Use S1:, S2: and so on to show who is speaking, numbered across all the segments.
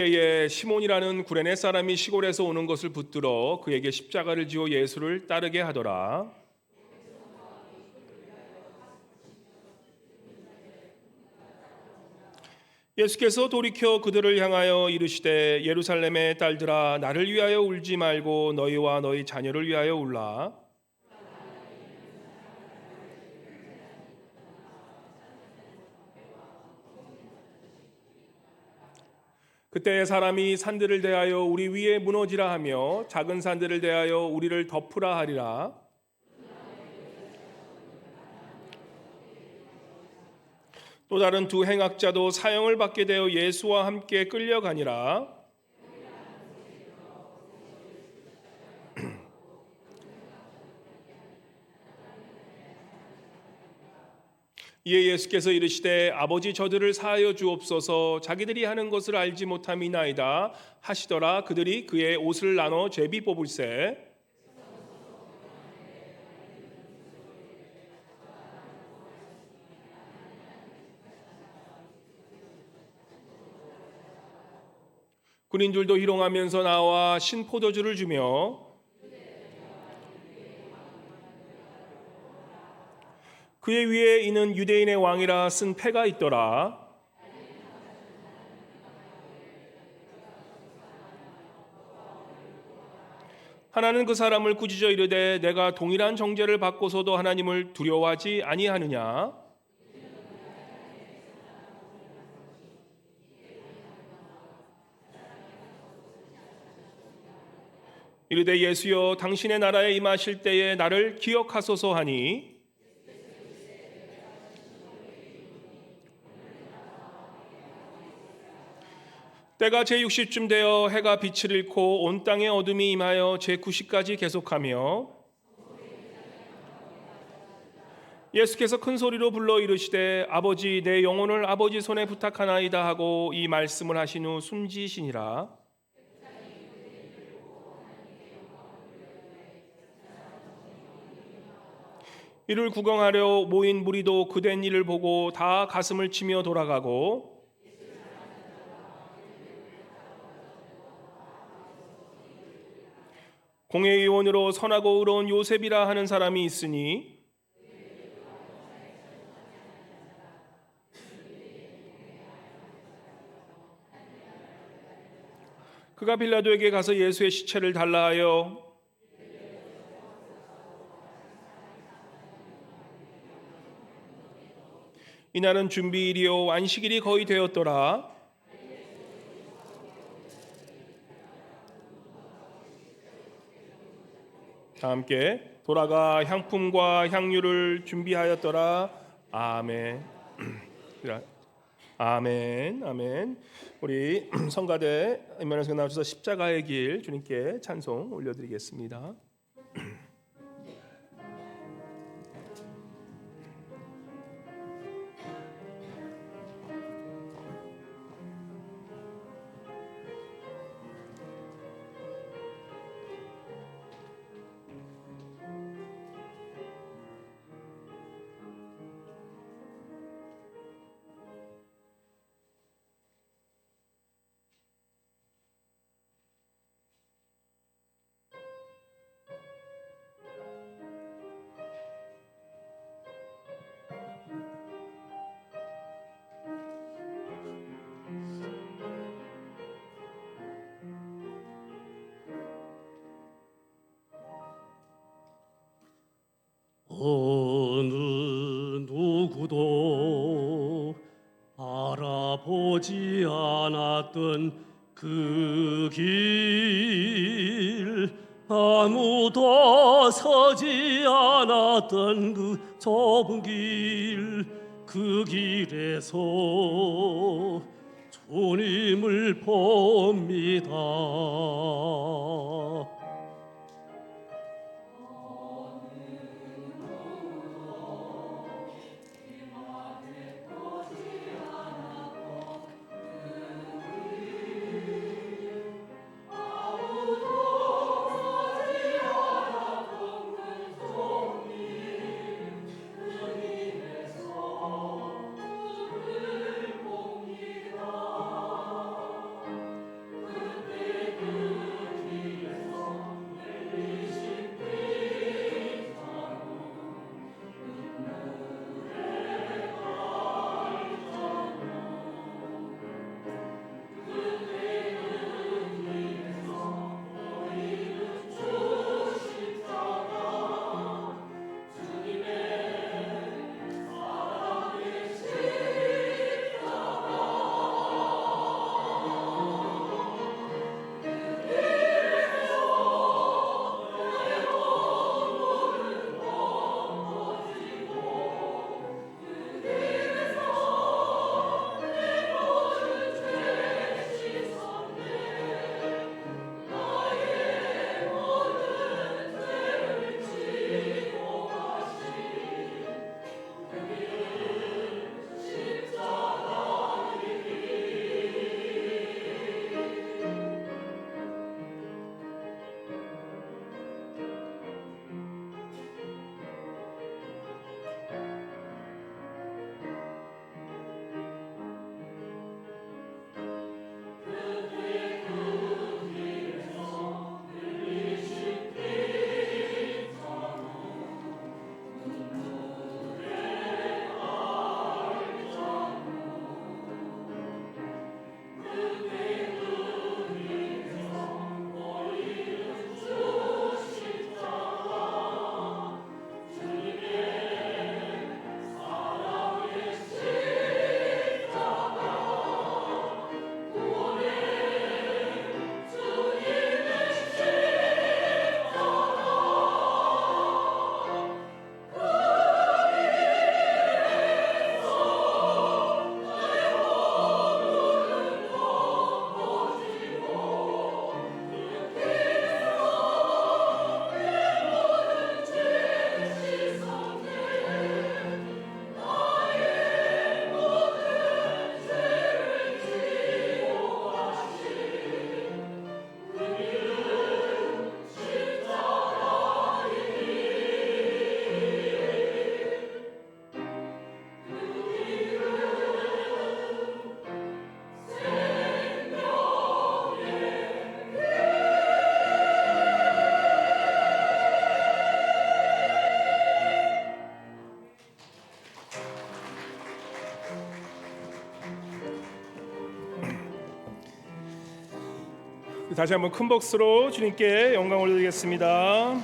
S1: 에 시몬이라는 구레네 사람이 시골에서 오는 것을 붙들어 그에게 십자가를 지어 예수를 따르게 하더라. 예수께서 돌이켜 그들을 향하여 이르시되 예루살렘의 딸들아 나를 위하여 울지 말고 너희와 너희 자녀를 위하여 울라. 그때 사람이 산들을 대하여 우리 위에 무너지라 하며 작은 산들을 대하여 우리를 덮으라 하리라. 또 다른 두 행악자도 사형을 받게 되어 예수와 함께 끌려가니라. 이에 예수께서 이르시되 아버지 저들을 사하여 주옵소서 자기들이 하는 것을 알지 못함이나이다 하시더라. 그들이 그의 옷을 나눠 제비 뽑을세. 군인들도 희롱하면서 나와 신포도주를 주며 그의 위에 이는 유대인의 왕이라 쓴 패가 있더라. 하나는 그 사람을 꾸짖어 이르되 내가 동일한 정죄를 받고서도 하나님을 두려워하지 아니하느냐. 이르되 예수여 당신의 나라에 임하실 때에 나를 기억하소서 하니 때가 제60쯤 되어 해가 빛을 잃고 온 땅에 어둠이 임하여 제90까지 계속하며 예수께서 큰 소리로 불러 이르시되 아버지 내 영혼을 아버지 손에 부탁하나이다 하고 이 말씀을 하신 후 숨지시니라. 이를 구경하려 모인 무리도 그된 일을 보고 다 가슴을 치며 돌아가고 공회의원으로 선하고 의로운 요셉이라 하는 사람이 있으니 그가 빌라도에게 가서 예수의 시체를 달라 하여 이날은 준비일이요 안식일이 거의 되었더라. 다 함께 돌아가 향품과 향유를 준비하였더라. 아멘. 아멘. 아멘. 우리 성가대 임면에서 나오셔서 십자가의 길 주님께 찬송 올려드리겠습니다.
S2: 어느 누구도 알아보지 않았던 그 길, 아무도 서지 않았던 그 좁은 길, 그 길에서 주님을 봅니다.
S1: 다시 한번 큰 박수로 주님께 영광 올려드리겠습니다.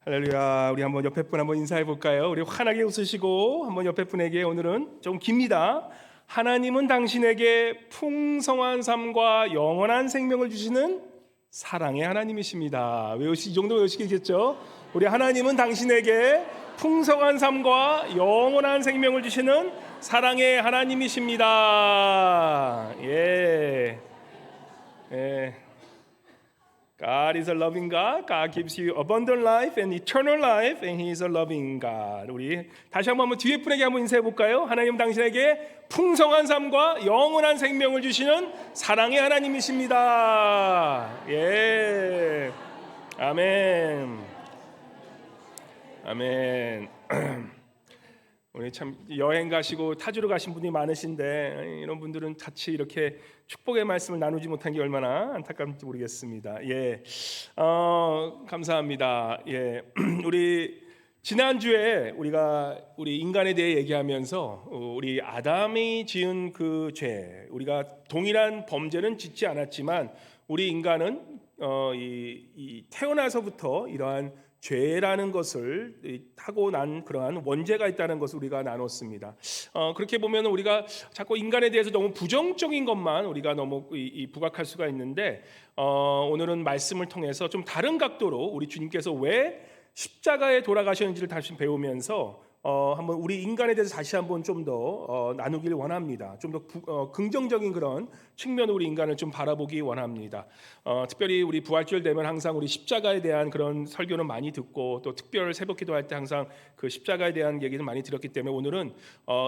S1: 할렐루야. 우리 한번 옆에 분 한번 인사해 볼까요? 우리 환하게 웃으시고 한번 옆에 분에게, 오늘은 좀 깁니다. 하나님은 당신에게 풍성한 삶과 영원한 생명을 주시는 사랑의 하나님이십니다. 이 정도 외우시겠죠? 우리 하나님은 당신에게 풍성한 삶과 영원한 생명을 주시는 사랑의 하나님이십니다. 예. God is a loving God. God gives you abundant life and eternal life, and He is a loving God. 우리 다시 한번 뒤에 분에게 한번 인사해 볼까요? 하나님 당신에게 풍성한 삶과 영원한 생명을 주시는 사랑의 하나님이십니다. 예, 아멘, 아멘. 오늘 참 여행 가시고 타주로 가신 분이 많으신데, 이런 분들은 같이 이렇게 축복의 말씀을 나누지 못한 게 얼마나 안타까운지 모르겠습니다. 예, 감사합니다. 예, 우리 지난주에 우리 인간에 대해 얘기하면서 우리 아담이 지은 그 죄, 우리가 동일한 범죄는 짓지 않았지만 우리 인간은 이 태어나서부터 이러한 죄라는 것을 타고난 그러한 원죄가 있다는 것을 우리가 나눴습니다. 그렇게 보면 우리가 자꾸 인간에 대해서 너무 부정적인 것만 우리가 너무 부각할 수가 있는데, 오늘은 말씀을 통해서 좀 다른 각도로 우리 주님께서 왜 십자가에 돌아가셨는지를 다시 배우면서 한번 우리 인간에 대해서 다시 한번 좀 더 나누길 원합니다. 좀 더 긍정적인 그런 측면으로 우리 인간을 좀 바라보기 원합니다. 특별히 우리 부활절 되면 항상 우리 십자가에 대한 그런 설교는 많이 듣고, 또 특별 새벽기도 할 때 항상 그 십자가에 대한 얘기를 많이 들었기 때문에, 오늘은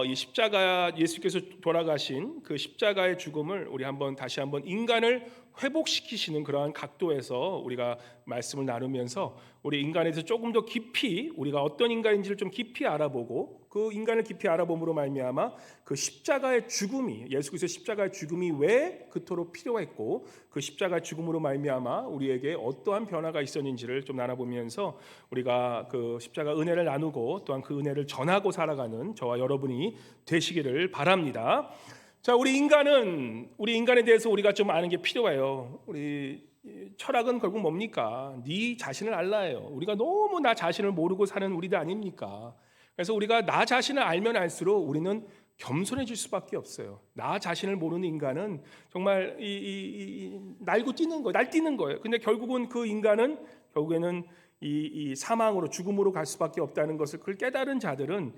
S1: 이 십자가, 예수께서 돌아가신 그 십자가의 죽음을 우리 다시 한번 인간을 회복시키시는 그러한 각도에서 우리가 말씀을 나누면서 우리 인간에 대해서 조금 더 깊이, 우리가 어떤 인간인지를 좀 깊이 알아보고, 그 인간을 깊이 알아봄으로 말미암아 그 십자가의 죽음이, 예수 그리스도의 십자가의 죽음이 왜 그토록 필요했고, 그 십자가의 죽음으로 말미암아 우리에게 어떠한 변화가 있었는지를 좀 나눠보면서 우리가 그 십자가 은혜를 나누고 또한 그 은혜를 전하고 살아가는 저와 여러분이 되시기를 바랍니다. 자, 우리 인간에 대해서 우리가 좀 아는 게 필요해요. 우리 철학은 결국 뭡니까? 네 자신을 알라예요. 우리가 너무 나 자신을 모르고 사는 우리들 아닙니까? 그래서 우리가 나 자신을 알면 알수록 우리는 겸손해질 수밖에 없어요. 나 자신을 모르는 인간은 정말 날뛰는 거예요. 근데 결국은 그 인간은 결국에는 이 사망으로, 죽음으로 갈 수밖에 없다는 것을 그걸 깨달은 자들은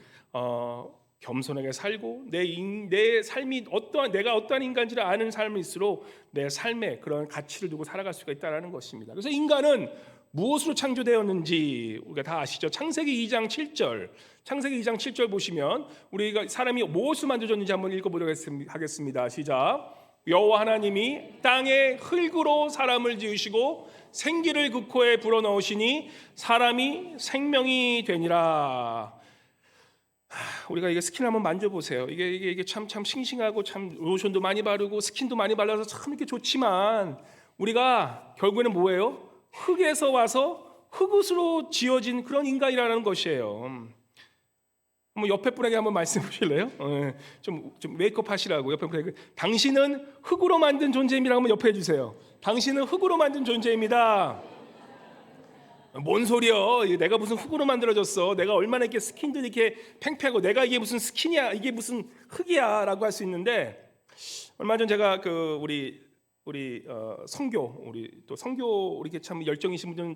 S1: 겸손하게 살고 내 삶이 내가 어떠한 인간인지를 아는 삶일수록 내 삶에 그런 가치를 두고 살아갈 수가 있다는 것입니다. 그래서 인간은 무엇으로 창조되었는지 우리가 다 아시죠? 창세기 2장 7절 보시면 우리가 사람이 무엇으로 만들어졌는지 한번 읽어보도록 하겠습니다. 시작. 여호와 하나님이 땅에 흙으로 사람을 지으시고 생기를 그 코에 불어넣으시니 사람이 생명이 되니라. 우리가 이게 스킨 한번 만져보세요. 이게 참 싱싱하고 참 로션도 많이 바르고 스킨도 많이 발라서 참 이렇게 좋지만, 우리가 결국에는 뭐예요? 흙에서 와서 흙으로 지어진 그런 인간이라는 것이에요. 한번 옆에 분에게 한번 말씀해 보실래요? 좀 메이크업 하시라고. 옆에 분에게 당신은 흙으로 만든 존재입니다. 한번 옆에 해주세요. 당신은 흙으로 만든 존재입니다. 뭔 소리야? 내가 무슨 흙으로 만들어졌어? 내가 얼마나 이렇게 스킨도 이렇게 팽팽하고 내가 이게 무슨 스킨이야? 이게 무슨 흙이야?라고 할 수 있는데, 얼마 전 제가 우리 성교, 우리 또 성교 이렇게 참 열정이신 분들은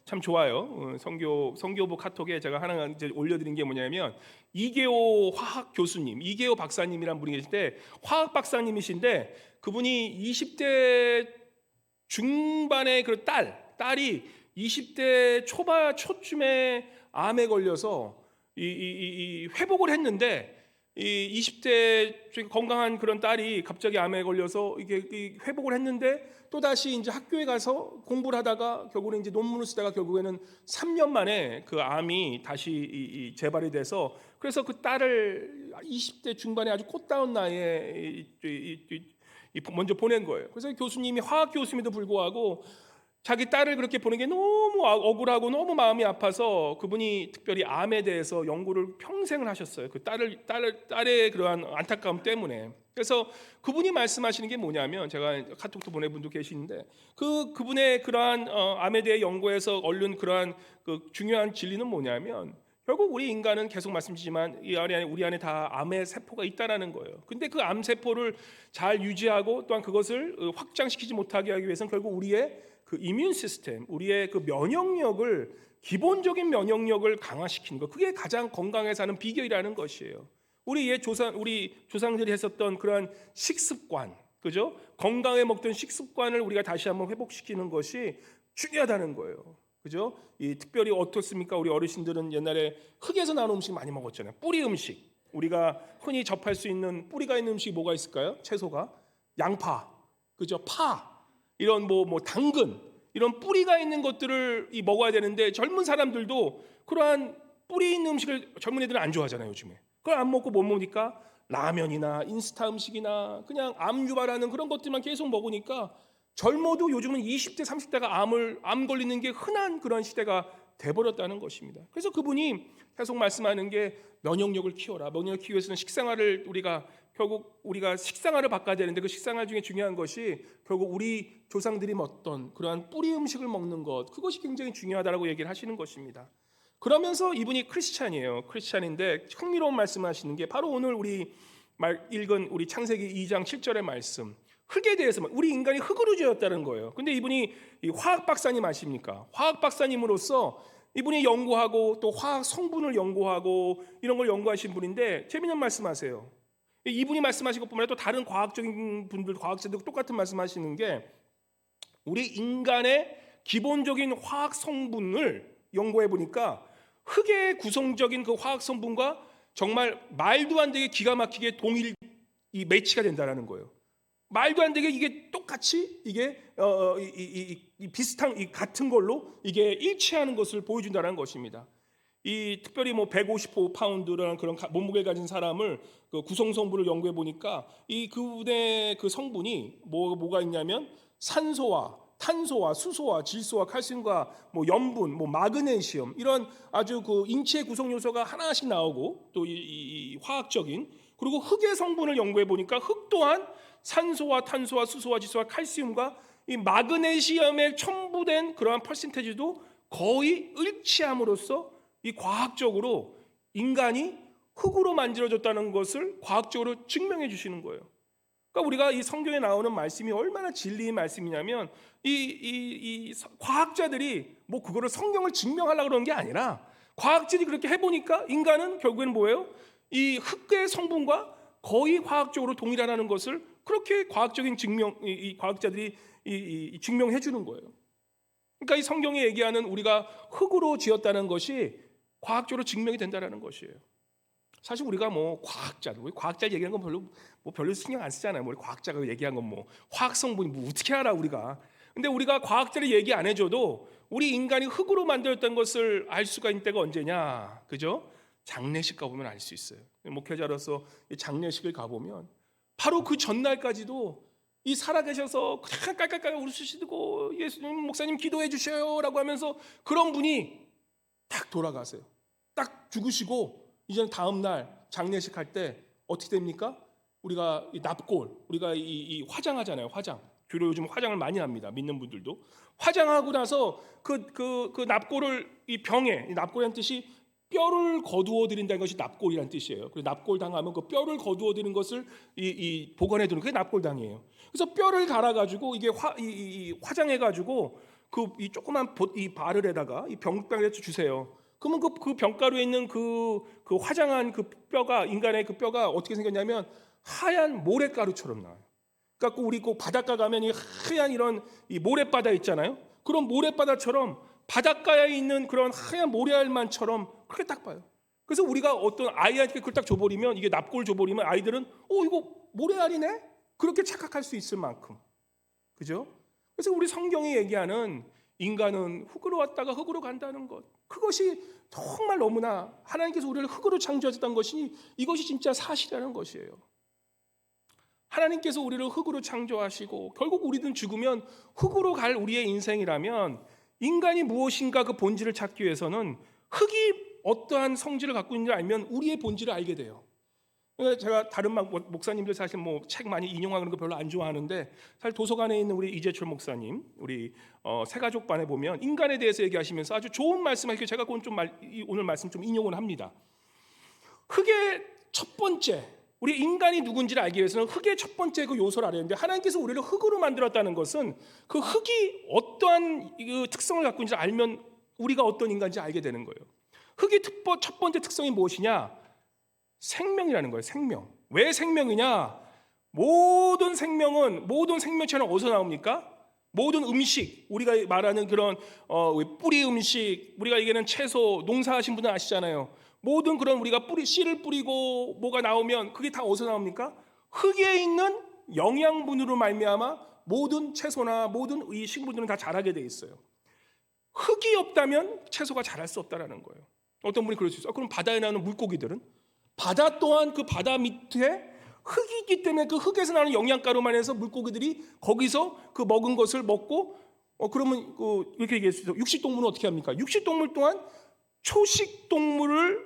S1: 참 좋아요. 성교부 카톡에 제가 하나 이제 올려드린 게 뭐냐면, 이계호 화학 교수님, 이계호 박사님이란 분이 계신데, 화학 박사님이신데 그분이 20대 중반의 그 딸이 20대 초쯤에 암에 걸려서 이 회복을 했는데, 이 20대 건강한 그런 딸이 갑자기 암에 걸려서 이게 회복을 했는데, 또 다시 이제 학교에 가서 공부를 하다가 결국에는 이제 논문을 쓰다가 결국에는 3년 만에 그 암이 다시 재발이 돼서, 그래서 그 딸을 20대 중반에 아주 꽃다운 나이에 먼저 보낸 거예요. 그래서 교수님이 화학 교수임에도 불구하고 자기 딸을 그렇게 보는 게 너무 억울하고 너무 마음이 아파서 그분이 특별히 암에 대해서 연구를 평생을 하셨어요. 그 딸의 그러한 안타까움 때문에. 그래서 그분이 말씀하시는 게 뭐냐면, 제가 카톡도 보낸 분도 계시는데 그분의 그러한 암에 대해 연구해서 얻는 그러한 그 중요한 진리는 뭐냐면, 결국 우리 인간은 계속 말씀드리지만 우리 안에 다 암의 세포가 있다라는 거예요. 근데 그 암 세포를 잘 유지하고 또한 그것을 확장시키지 못하게 하기 위해서는 결국 우리의 그 이뮨 시스템, 우리의 그 면역력을, 기본적인 면역력을 강화시키는 것, 그게 가장 건강하게 사는 비결이라는 것이에요. 우리 조상들이 했었던 그러한 식습관, 그죠? 건강에 먹던 식습관을 우리가 다시 한번 회복시키는 것이 중요하다는 거예요. 그죠? 특별히 어떻습니까? 우리 어르신들은 옛날에 흙에서 나온 음식 많이 먹었잖아요. 뿌리 음식. 우리가 흔히 접할 수 있는 뿌리가 있는 음식이 뭐가 있을까요? 채소가 양파, 그죠? 파, 이런 뭐 당근, 이런 뿌리가 있는 것들을 먹어야 되는데, 젊은 사람들도 그러한 뿌리 있는 음식을, 젊은 애들은 안 좋아하잖아요, 요즘에. 그걸 안 먹고 뭐 먹으니까 라면이나 인스타 음식이나 그냥 암 유발하는 그런 것들만 계속 먹으니까, 젊어도 요즘은 20대 30대가 암 걸리는 게 흔한 그런 시대가 돼버렸다는 것입니다. 그래서 그분이 계속 말씀하는 게, 면역력을 키워라. 면역력을 키우기 위해서는 식생활을 결국 우리가 식생활을 바꿔야 되는데, 그 식생활 중에 중요한 것이 결국 우리 조상들이 먹던 그러한 뿌리 음식을 먹는 것, 그것이 굉장히 중요하다라고 얘기를 하시는 것입니다. 그러면서 이분이 크리스찬인데 흥미로운 말씀을 하시는 게 바로 오늘 우리 읽은 우리 창세기 2장 7절의 말씀, 흙에 대해서, 우리 인간이 흙으로 지었다는 거예요. 근데 이분이 화학 박사님 아십니까? 화학 박사님으로서 이분이 연구하고 또 화학 성분을 연구하고 이런 걸 연구하신 분인데, 재미있는 말씀하세요. 이분이 말씀하신 것뿐만 아니라 또 다른 과학적인 분들, 과학자들 똑같은 말씀하시는 게, 우리 인간의 기본적인 화학 성분을 연구해 보니까 흙의 구성적인 그 화학 성분과 정말 말도 안 되게 기가 막히게 매치가 된다는 거예요. 말도 안 되게 이게 똑같이 이게 비슷한 같은 걸로 이게 일치하는 것을 보여준다는 것입니다. 특별히 155파운드라는 그런 몸무게를 가진 사람을 그 구성 성분을 연구해 보니까 그분의 그 성분이 뭐가 있냐면, 산소와 탄소와 수소와 질소와 칼슘과 염분, 마그네슘, 이런 아주 그 인체의 구성 요소가 하나씩 나오고, 또 이 화학적인, 그리고 흙의 성분을 연구해 보니까 흙 또한 산소와 탄소와 수소와 질소와 칼슘과 이 마그네슘에 첨부된 그러한 퍼센테이지도 거의 일치함으로써 이 과학적으로 인간이 흙으로 만들어졌다는 것을 과학적으로 증명해 주시는 거예요. 그러니까 우리가 이 성경에 나오는 말씀이 얼마나 진리의 말씀이냐면, 이 과학자들이 그거를 성경을 증명하려고 그러는 게 아니라, 과학자들이 그렇게 해보니까 인간은 결국에는 뭐예요? 이 흙의 성분과 거의 과학적으로 동일하다는 것을 그렇게 과학적인 이 과학자들이 증명해 주는 거예요. 그러니까 이 성경에 얘기하는 우리가 흙으로 지었다는 것이 과학적으로 증명이 된다는 것이에요. 사실 우리가 우리 과학자 얘기하는 건 별로 신경 안 쓰잖아요. 우리 과학자가 얘기한 건 화학 성분이 어떻게 알아 우리가. 근데 우리가 과학자를 얘기 안 해줘도 우리 인간이 흙으로 만들었던 것을 알 수가 있는 때가 언제냐, 그죠? 장례식 가보면 알 수 있어요. 목회자로서 장례식을 가보면 바로 그 전날까지도 살아계셔서 그냥 깔깔깔 울으시고, 예수님, 목사님 기도해 주셔요라고 하면서 그런 분이 딱 돌아가세요. 딱 죽으시고 이제는 다음 날 장례식 할 때 어떻게 됩니까? 우리가 우리가 화장하잖아요. 화장. 주로 요즘 화장을 많이 합니다. 믿는 분들도 화장하고 나서 그 납골을 납골이라는 뜻이 뼈를 거두어 드린다는 것이 납골이라는 뜻이에요. 그래서 납골 당하면 그 뼈를 거두어 드리는 것을 보관해 두는 게 납골당이에요. 그래서 뼈를 갈아가지고 이게 화장해가지고 이 조그만 바늘에다가 이 병가루에 주세요. 그러면 그 병가루에 있는 그 화장한 그 뼈가, 인간의 그 뼈가 어떻게 생겼냐면 하얀 모래가루처럼 나와요. 그러니까 우리 바닷가 가면 이 하얀 이런 모래바다 있잖아요. 그런 모래바다처럼 바닷가에 있는 그런 하얀 모래알만처럼 그렇게 딱 봐요. 그래서 우리가 어떤 아이한테 그걸 딱 줘버리면, 이게 납골 줘버리면 아이들은 이거 모래알이네? 그렇게 착각할 수 있을 만큼, 그죠? 그래서 우리 성경이 얘기하는 인간은 흙으로 왔다가 흙으로 간다는 것, 그것이 정말 너무나 하나님께서 우리를 흙으로 창조하셨다는 것이, 이것이 진짜 사실이라는 것이에요. 하나님께서 우리를 흙으로 창조하시고 결국 우리는 죽으면 흙으로 갈 우리의 인생이라면 인간이 무엇인가 그 본질을 찾기 위해서는 흙이 어떠한 성질을 갖고 있는지 알면 우리의 본질을 알게 돼요. 그러니까 제가 다른 목사님들 사실 뭐 책 많이 인용하는 거 별로 안 좋아하는데 사실 도서관에 있는 우리 이재철 목사님 우리 새가족반에 보면 인간에 대해서 얘기하시면서 아주 좋은 말씀하시고 제가 오늘 말씀 좀 인용을 합니다. 흙의 첫 번째 우리 인간이 누군지를 알기 위해서는 흙의 첫 번째 그 요소를 알아야 하는데 하나님께서 우리를 흙으로 만들었다는 것은 그 흙이 어떠한 그 특성을 갖고 있는지 알면 우리가 어떤 인간인지 알게 되는 거예요. 흙의 첫 번째 특성이 무엇이냐? 생명이라는 거예요. 생명. 왜 생명이냐? 모든 생명체는 어디서 나옵니까? 모든 음식, 우리가 말하는 그런 뿌리 음식, 우리가 얘기하는 채소, 농사하신 분은 아시잖아요. 모든 그런 우리가 씨를 뿌리고 뭐가 나오면 그게 다 어디서 나옵니까? 흙에 있는 영양분으로 말미암아 모든 채소나 모든 이 식물들은 다 자라게 돼 있어요. 흙이 없다면 채소가 자랄 수 없다라는 거예요. 어떤 분이 그럴 수 있어요. 그럼 바다에 나오는 물고기들은? 바다 또한 그 바다 밑에 흙이 있기 때문에 그 흙에서 나오는 영양가로만 해서 물고기들이 거기서 그 먹은 것을 먹고 그러면 이렇게 얘기할 수 있어요. 육식동물은 어떻게 합니까? 육식동물 또한 초식동물이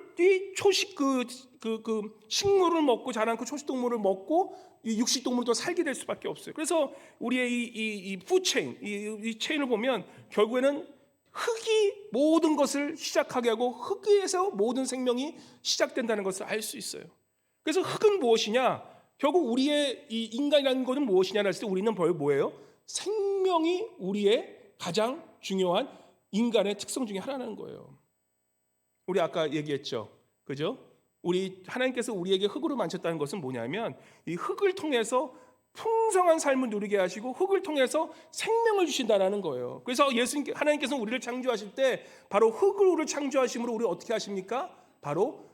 S1: 식물을 먹고 자란 그 초식동물을 먹고 이 육식동물도 살게 될 수밖에 없어요. 그래서 우리의 이 푸체인, 이 체인을 보면 결국에는 흙이 모든 것을 시작하게 하고 흙에서 모든 생명이 시작된다는 것을 알 수 있어요. 그래서 흙은 무엇이냐? 결국 우리의 이 인간이라는 것은 무엇이냐를 했을 때 우리는 뭐예요? 생명이 우리의 가장 중요한 인간의 특성 중에 하나라는 거예요. 우리 아까 얘기했죠. 그죠? 하나님께서 우리에게 흙으로 만졌다는 것은 뭐냐면 이 흙을 통해서 풍성한 삶을 누리게 하시고 흙을 통해서 생명을 주신다라는 거예요. 그래서 하나님께서는 우리를 창조하실 때 바로 흙으로 창조하심으로 우리를 어떻게 하십니까? 바로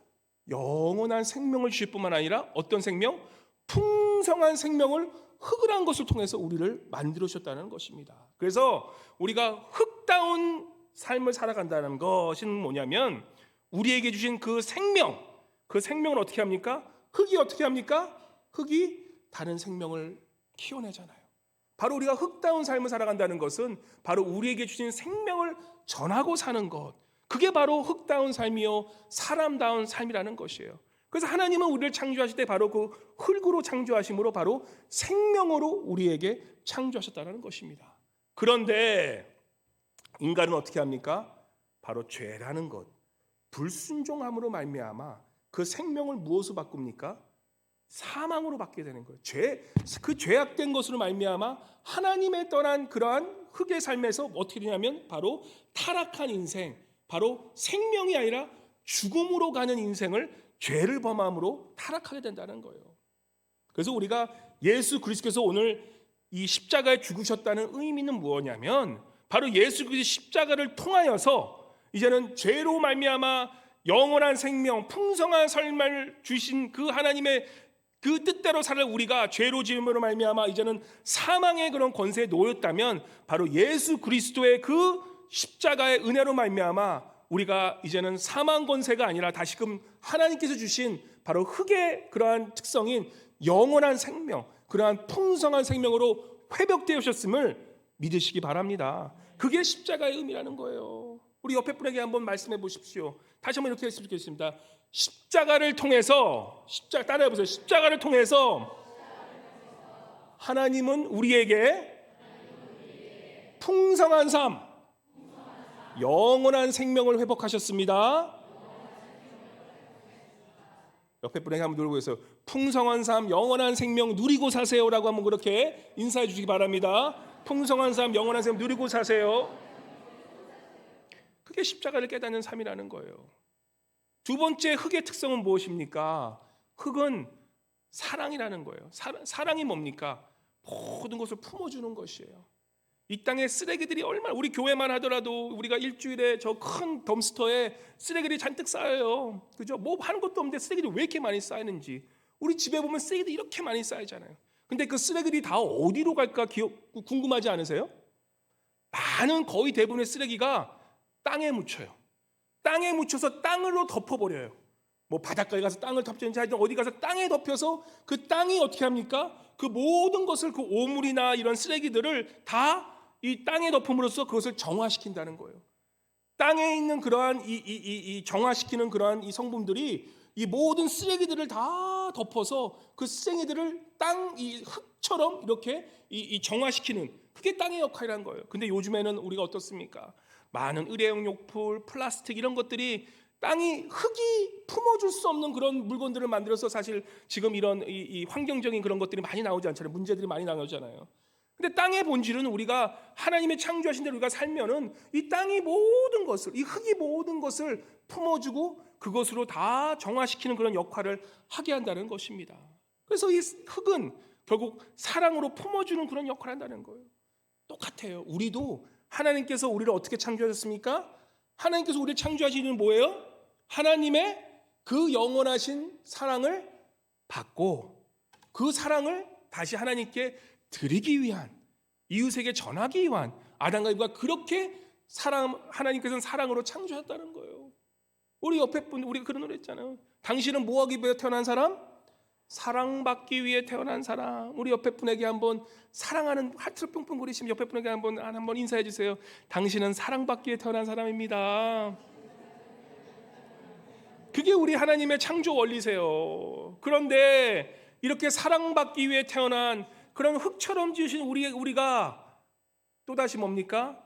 S1: 영원한 생명을 주실 뿐만 아니라 어떤 생명? 풍성한 생명을 흙이라는 것을 통해서 우리를 만들어 주셨다는 것입니다. 그래서 우리가 흙다운 삶을 살아간다는 것은 뭐냐면 우리에게 주신 그 생명을 어떻게 합니까? 흙이 어떻게 합니까? 흙이 다른 생명을 키워내잖아요. 바로 우리가 흙다운 삶을 살아간다는 것은 바로 우리에게 주신 생명을 전하고 사는 것, 그게 바로 흙다운 삶이요 사람다운 삶이라는 것이에요. 그래서 하나님은 우리를 창조하실 때 바로 그 흙으로 창조하심으로 바로 생명으로 우리에게 창조하셨다는 것입니다. 그런데 인간은 어떻게 합니까? 바로 죄라는 것, 불순종함으로 말미암아 그 생명을 무엇으로 바꿉니까? 사망으로 받게 되는 거예요. 그 죄악된 것으로 말미암아 하나님의 떠난 그러한 흙의 삶에서 어떻게 되냐면 바로 타락한 인생, 바로 생명이 아니라 죽음으로 가는 인생을 죄를 범함으로 타락하게 된다는 거예요. 그래서 우리가 예수 그리스도께서 오늘 이 십자가에 죽으셨다는 의미는 무엇이냐면 바로 예수 그리스도의 십자가를 통하여서 이제는 죄로 말미암아 영원한 생명, 풍성한 삶을 주신 그 하나님의 그 뜻대로 살 우리가 죄로 지음으로 말미암아 이제는 사망의 그런 권세에 놓였다면 바로 예수 그리스도의 그 십자가의 은혜로 말미암아 우리가 이제는 사망 권세가 아니라 다시금 하나님께서 주신 바로 흙의 그러한 특성인 영원한 생명, 그러한 풍성한 생명으로 회복되셨음을 믿으시기 바랍니다. 그게 십자가의 의미라는 거예요. 우리 옆에 분에게 한번 말씀해 보십시오. 다시 한번 이렇게 했으면 좋겠습니다. 십자가를 통해서 따라해 보세요. 십자가를 통해서 하나님은 우리에게 풍성한 삶, 영원한 생명을 회복하셨습니다. 옆에 분에게 한번 누르고 있어요. 풍성한 삶, 영원한 생명 누리고 사세요라고 한번 그렇게 인사해 주시기 바랍니다. 풍성한 삶, 영원한 생명 누리고 사세요. 그게 십자가를 깨닫는 삶이라는 거예요. 두 번째 흙의 특성은 무엇입니까? 흙은 사랑이라는 거예요. 사랑이 뭡니까? 모든 것을 품어주는 것이에요. 이 땅에 쓰레기들이 얼마나, 우리 교회만 하더라도 우리가 일주일에 저 큰 덤스터에 쓰레기들이 잔뜩 쌓여요. 그죠? 뭐 하는 것도 없는데 쓰레기들이 왜 이렇게 많이 쌓이는지. 우리 집에 보면 쓰레기들이 이렇게 많이 쌓이잖아요. 근데 그 쓰레기들이 다 어디로 갈까 궁금하지 않으세요? 거의 대부분의 쓰레기가 땅에 묻혀요. 땅에 묻혀서 땅으로 덮어버려요. 뭐 바닷가에 가서 땅을 덮든지 하여튼 어디 가서 땅에 덮여서 그 땅이 어떻게 합니까? 그 모든 것을 그 오물이나 이런 쓰레기들을 다 이 땅에 덮음으로써 그것을 정화시킨다는 거예요. 땅에 있는 그러한 이 정화시키는 그러한 이 성분들이 이 모든 쓰레기들을 다 덮어서 그 쓰레기들을 땅 이 흙처럼 이렇게 이 정화시키는 그게 땅의 역할이란 거예요. 근데 요즘에는 우리가 어떻습니까? 많은 일회용 용품, 플라스틱 이런 것들이 땅이 흙이 품어줄 수 없는 그런 물건들을 만들어서 사실 지금 이런 이 환경적인 그런 것들이 많이 나오지 않잖아요. 문제들이 많이 나오잖아요. 근데 땅의 본질은 우리가 하나님의 창조하신 대로 우리가 살면은 이 땅이 모든 것을 이 흙이 모든 것을 품어주고 그것으로 다 정화시키는 그런 역할을 하게 한다는 것입니다. 그래서 이 흙은 결국 사랑으로 품어주는 그런 역할을 한다는 거예요. 똑같아요. 우리도 하나님께서 우리를 어떻게 창조하셨습니까? 하나님께서 우리를 창조하신 이유는 뭐예요? 하나님의 그 영원하신 사랑을 받고 그 사랑을 다시 하나님께 드리기 위한, 이웃에게 전하기 위한 아담과 이브가 그렇게 하나님께서는 사랑으로 창조하셨다는 거예요. 우리 옆에 분 우리가 그런 노래 했잖아요. 당신은 뭐 하기 위해 태어난 사람? 사랑받기 위해 태어난 사람. 우리 옆에 분에게 한번 사랑하는 하트를 뿅뿅 그리시면 옆에 분에게 한번 인사해 주세요. 당신은 사랑받기 위해 태어난 사람입니다. 그게 우리 하나님의 창조 원리세요. 그런데 이렇게 사랑받기 위해 태어난 그런 흙처럼 지으신 우리가 또다시 뭡니까?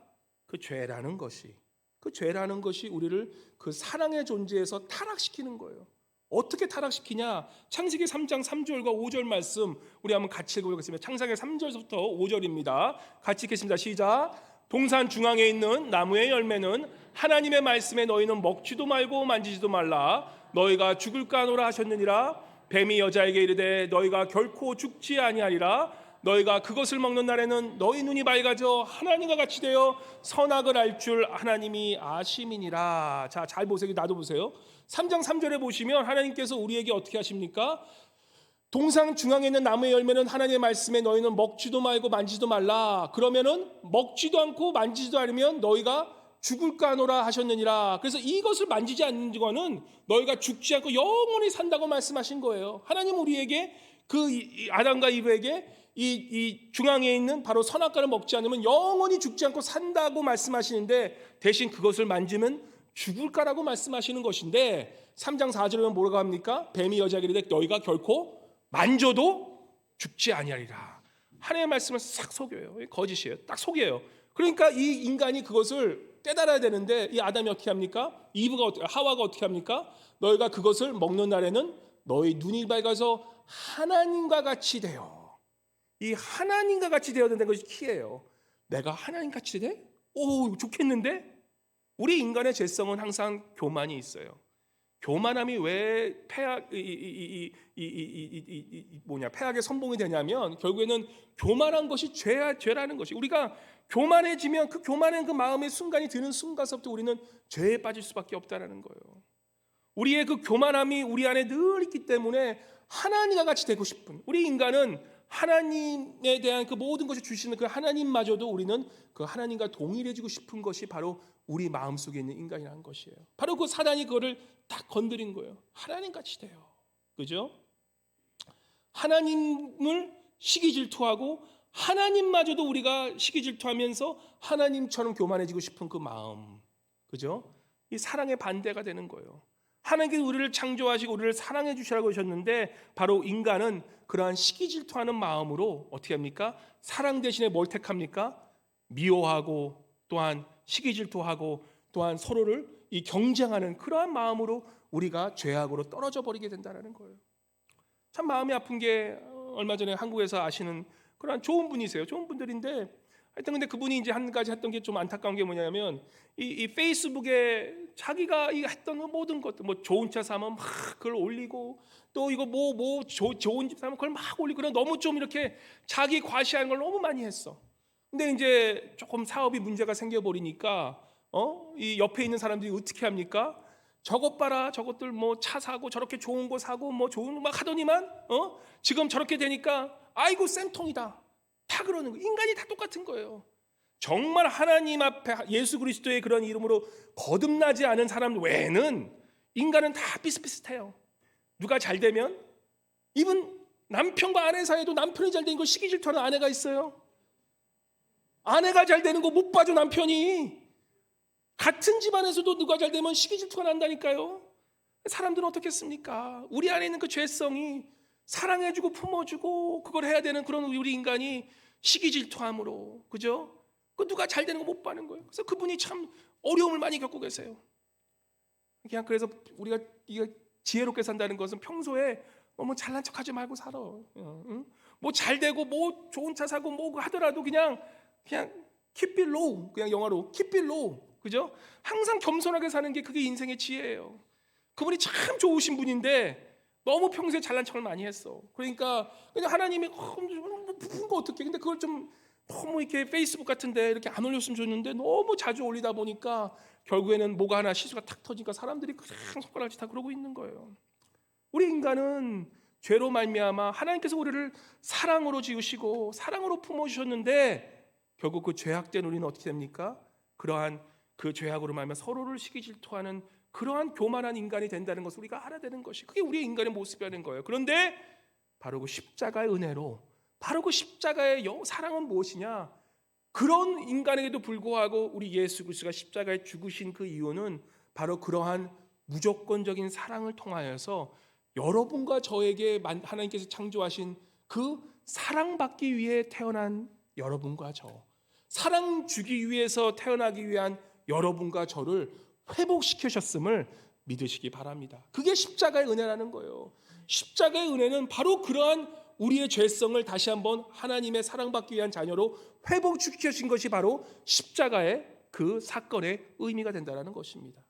S1: 그 죄라는 것이 우리를 그 사랑의 존재에서 타락시키는 거예요. 어떻게 타락시키냐? 창세기 3장 3절과 5절 말씀 우리 한번 같이 읽어보겠습니다. 창세기 3절부터 5절입니다. 같이 읽겠습니다. 시작. 동산 중앙에 있는 나무의 열매는 하나님의 말씀에 너희는 먹지도 말고 만지지도 말라. 너희가 죽을까 하노라 하셨느니라. 뱀이 여자에게 이르되 너희가 결코 죽지 아니하리라. 너희가 그것을 먹는 날에는 너희 눈이 밝아져 하나님과 같이 되어 선악을 알 줄 하나님이 아심이니라. 자, 잘 보세요. 나도 보세요. 3장 3절에 보시면 하나님께서 우리에게 어떻게 하십니까? 동산 중앙에 있는 나무의 열매는 하나님의 말씀에 너희는 먹지도 말고 만지지도 말라. 그러면은 먹지도 않고 만지지도 않으면 너희가 죽을까 하노라 하셨느니라. 그래서 이것을 만지지 않는 거는 너희가 죽지 않고 영원히 산다고 말씀하신 거예요. 하나님 우리에게 그 아담과 이브에게 이 중앙에 있는 바로 선악과를 먹지 않으면 영원히 죽지 않고 산다고 말씀하시는데 대신 그것을 만지면 죽을까라고 말씀하시는 것인데 3장 4절에 보면 뭐라고 합니까? 뱀이 여자에게 이르되 너희가 결코 만져도 죽지 아니하리라. 하나님의 말씀을 싹 속여요. 거짓이에요. 딱 속여요. 그러니까 이 인간이 그것을 깨달아야 되는데 이 아담이 어떻게 합니까? 하와가 어떻게 합니까? 너희가 그것을 먹는 날에는 너희 눈이 밝아서 하나님과 같이 되어. 이 하나님과 같이 되어야 된다는 것이 키예요. 내가 하나님 같이 돼? 오, 좋겠는데? 우리 인간의 죄성은 항상 교만이 있어요. 교만함이 왜 폐악의 선봉이 되냐면 결국에는 교만한 것이 죄라는 것이 우리가 교만해지면 그 교만한 그 마음의 순간이 드는 순간서부터 우리는 죄에 빠질 수밖에 없다라는 거예요. 우리의 그 교만함이 우리 안에 늘 있기 때문에 하나님과 같이 되고 싶은 우리 인간은 하나님에 대한 그 모든 것을 주시는 그 하나님마저도 우리는 그 하나님과 동일해지고 싶은 것이 바로 우리 마음속에 있는 인간이라는 것이에요. 바로 그 사단이 그거를 딱 건드린 거예요. 하나님같이 돼요. 그죠? 하나님을 시기질투하고 하나님마저도 우리가 시기질투하면서 하나님처럼 교만해지고 싶은 그 마음. 그죠? 이 사랑의 반대가 되는 거예요. 하나님께서 우리를 창조하시고 우리를 사랑해 주시라고 하셨는데 바로 인간은 그러한 시기질투하는 마음으로 어떻게 합니까? 사랑 대신에 뭘 택합니까? 미워하고 또한 시기질투하고 또한 서로를 이 경쟁하는 그러한 마음으로 우리가 죄악으로 떨어져 버리게 된다는 거예요. 참 마음이 아픈 게 얼마 전에 한국에서 아시는 그러한 좋은 분이세요. 좋은 분들인데 하여튼 근데 그분이 이제 한 가지 했던 게 좀 안타까운 게 뭐냐면 이 페이스북에 자기가 이 했던 모든 것들 뭐 좋은 차 사면 막 그걸 올리고 또 이거 좋은 집 사면 그걸 막 올리고 그런 너무 좀 이렇게 자기 과시하는 걸 너무 많이 했어. 근데 이제 조금 사업이 문제가 생겨버리니까 이 옆에 있는 사람들이 어떻게 합니까? 저것 봐라, 저것들 뭐 차 사고 저렇게 좋은 거 사고 뭐 좋은 거 막 하더니만 지금 저렇게 되니까 아이고 쌤통이다. 다 그러는 거예요. 인간이 다 똑같은 거예요. 정말 하나님 앞에 예수 그리스도의 그런 이름으로 거듭나지 않은 사람 외에는 인간은 다 비슷비슷해요. 누가 잘 되면, 이분 남편과 아내 사이에도 남편이 잘 되는 거 시기 질투하는 아내가 있어요. 아내가 잘 되는 거 못 봐줘 남편이. 같은 집안에서도 누가 잘 되면 시기 질투가 난다니까요. 사람들은 어떻겠습니까? 우리 안에 있는 그 죄성이 사랑해주고 품어주고 그걸 해야 되는 그런 우리 인간이 시기 질투함으로, 그죠? 그 누가 잘 되는 거 못 봐는 거예요. 그래서 그분이 참 어려움을 많이 겪고 계세요. 그냥 그래서 우리가 지혜롭게 산다는 것은 평소에 너무 잘난 척하지 말고 살아. 응? 뭐 잘 되고 뭐 좋은 차 사고 뭐 하더라도 그냥 keep it low, 그냥 영어로 keep it low, 그죠? 항상 겸손하게 사는 게 그게 인생의 지혜예요. 그분이 참 좋으신 분인데 너무 평소에 잘난 척을 많이 했어. 그러니까 그냥 하나님이 뭐 부푼 거 어떡해? 근데 그걸 좀 너무 이렇게 페이스북 같은데 이렇게 안 올렸으면 좋는데 너무 자주 올리다 보니까 결국에는 뭐가 하나 실수가 탁 터지니까 사람들이 그냥 손가락질 다 그러고 있는 거예요. 우리 인간은 죄로 말미암아 하나님께서 우리를 사랑으로 지으시고 사랑으로 품어주셨는데 결국 그 죄악된 우리는 어떻게 됩니까? 그러한 그 죄악으로 말미암아 서로를 시기 질투하는 그러한 교만한 인간이 된다는 것을 우리가 알아야 되는 것이, 그게 우리의 인간의 모습이라는 거예요. 그런데 바로 그 십자가의 은혜로, 바로 그 십자가의 사랑은 무엇이냐? 그런 인간에게도 불구하고 우리 예수 그리스도가 십자가에 죽으신 그 이유는 바로 그러한 무조건적인 사랑을 통하여서 여러분과 저에게 하나님께서 창조하신 그 사랑받기 위해 태어난 여러분과 저, 사랑 주기 위해서 태어나기 위한 여러분과 저를 회복시키셨음을 믿으시기 바랍니다. 그게 십자가의 은혜라는 거예요. 십자가의 은혜는 바로 그러한 우리의 죄성을 다시 한번 하나님의 사랑받기 위한 자녀로 회복시키신 것이 바로 십자가의 그 사건의 의미가 된다는 것입니다.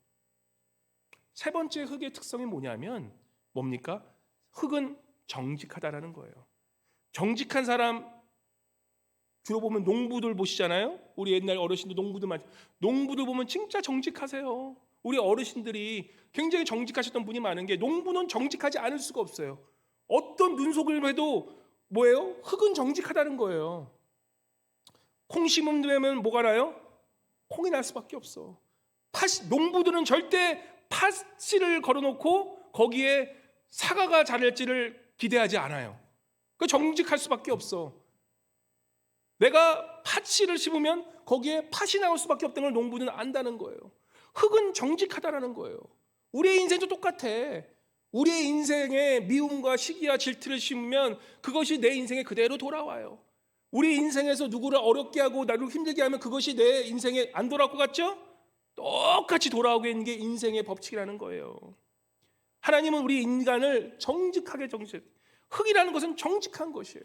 S1: 세 번째 흙의 특성이 뭐냐면 뭡니까? 흙은 정직하다라는 거예요. 정직한 사람 주로 보면 농부들 보시잖아요. 우리 옛날 어르신들 농부들 보면 진짜 정직하세요. 우리 어르신들이 굉장히 정직하셨던 분이 많은 게, 농부는 정직하지 않을 수가 없어요. 어떤 눈속임을 해도 뭐예요? 흙은 정직하다는 거예요. 콩 심으면 뭐가 나요? 콩이 날 수밖에 없어. 농부들은 절대 팥씨를 걸어놓고 거기에 사과가 자랄지를 기대하지 않아요. 그 정직할 수밖에 없어. 내가 팥씨를 심으면 거기에 팥이 나올 수밖에 없다는 걸 농부는 안다는 거예요. 흙은 정직하다라는 거예요. 우리의 인생도 똑같아. 우리의 인생에 미움과 시기와 질투를 심으면 그것이 내 인생에 그대로 돌아와요. 우리 인생에서 누구를 어렵게 하고 나를 힘들게 하면 그것이 내 인생에 안 돌아올 것 같죠? 똑같이 돌아오게 있는 게 인생의 법칙이라는 거예요. 하나님은 우리 인간을 정직하게 흙이라는 것은 정직한 것이에요.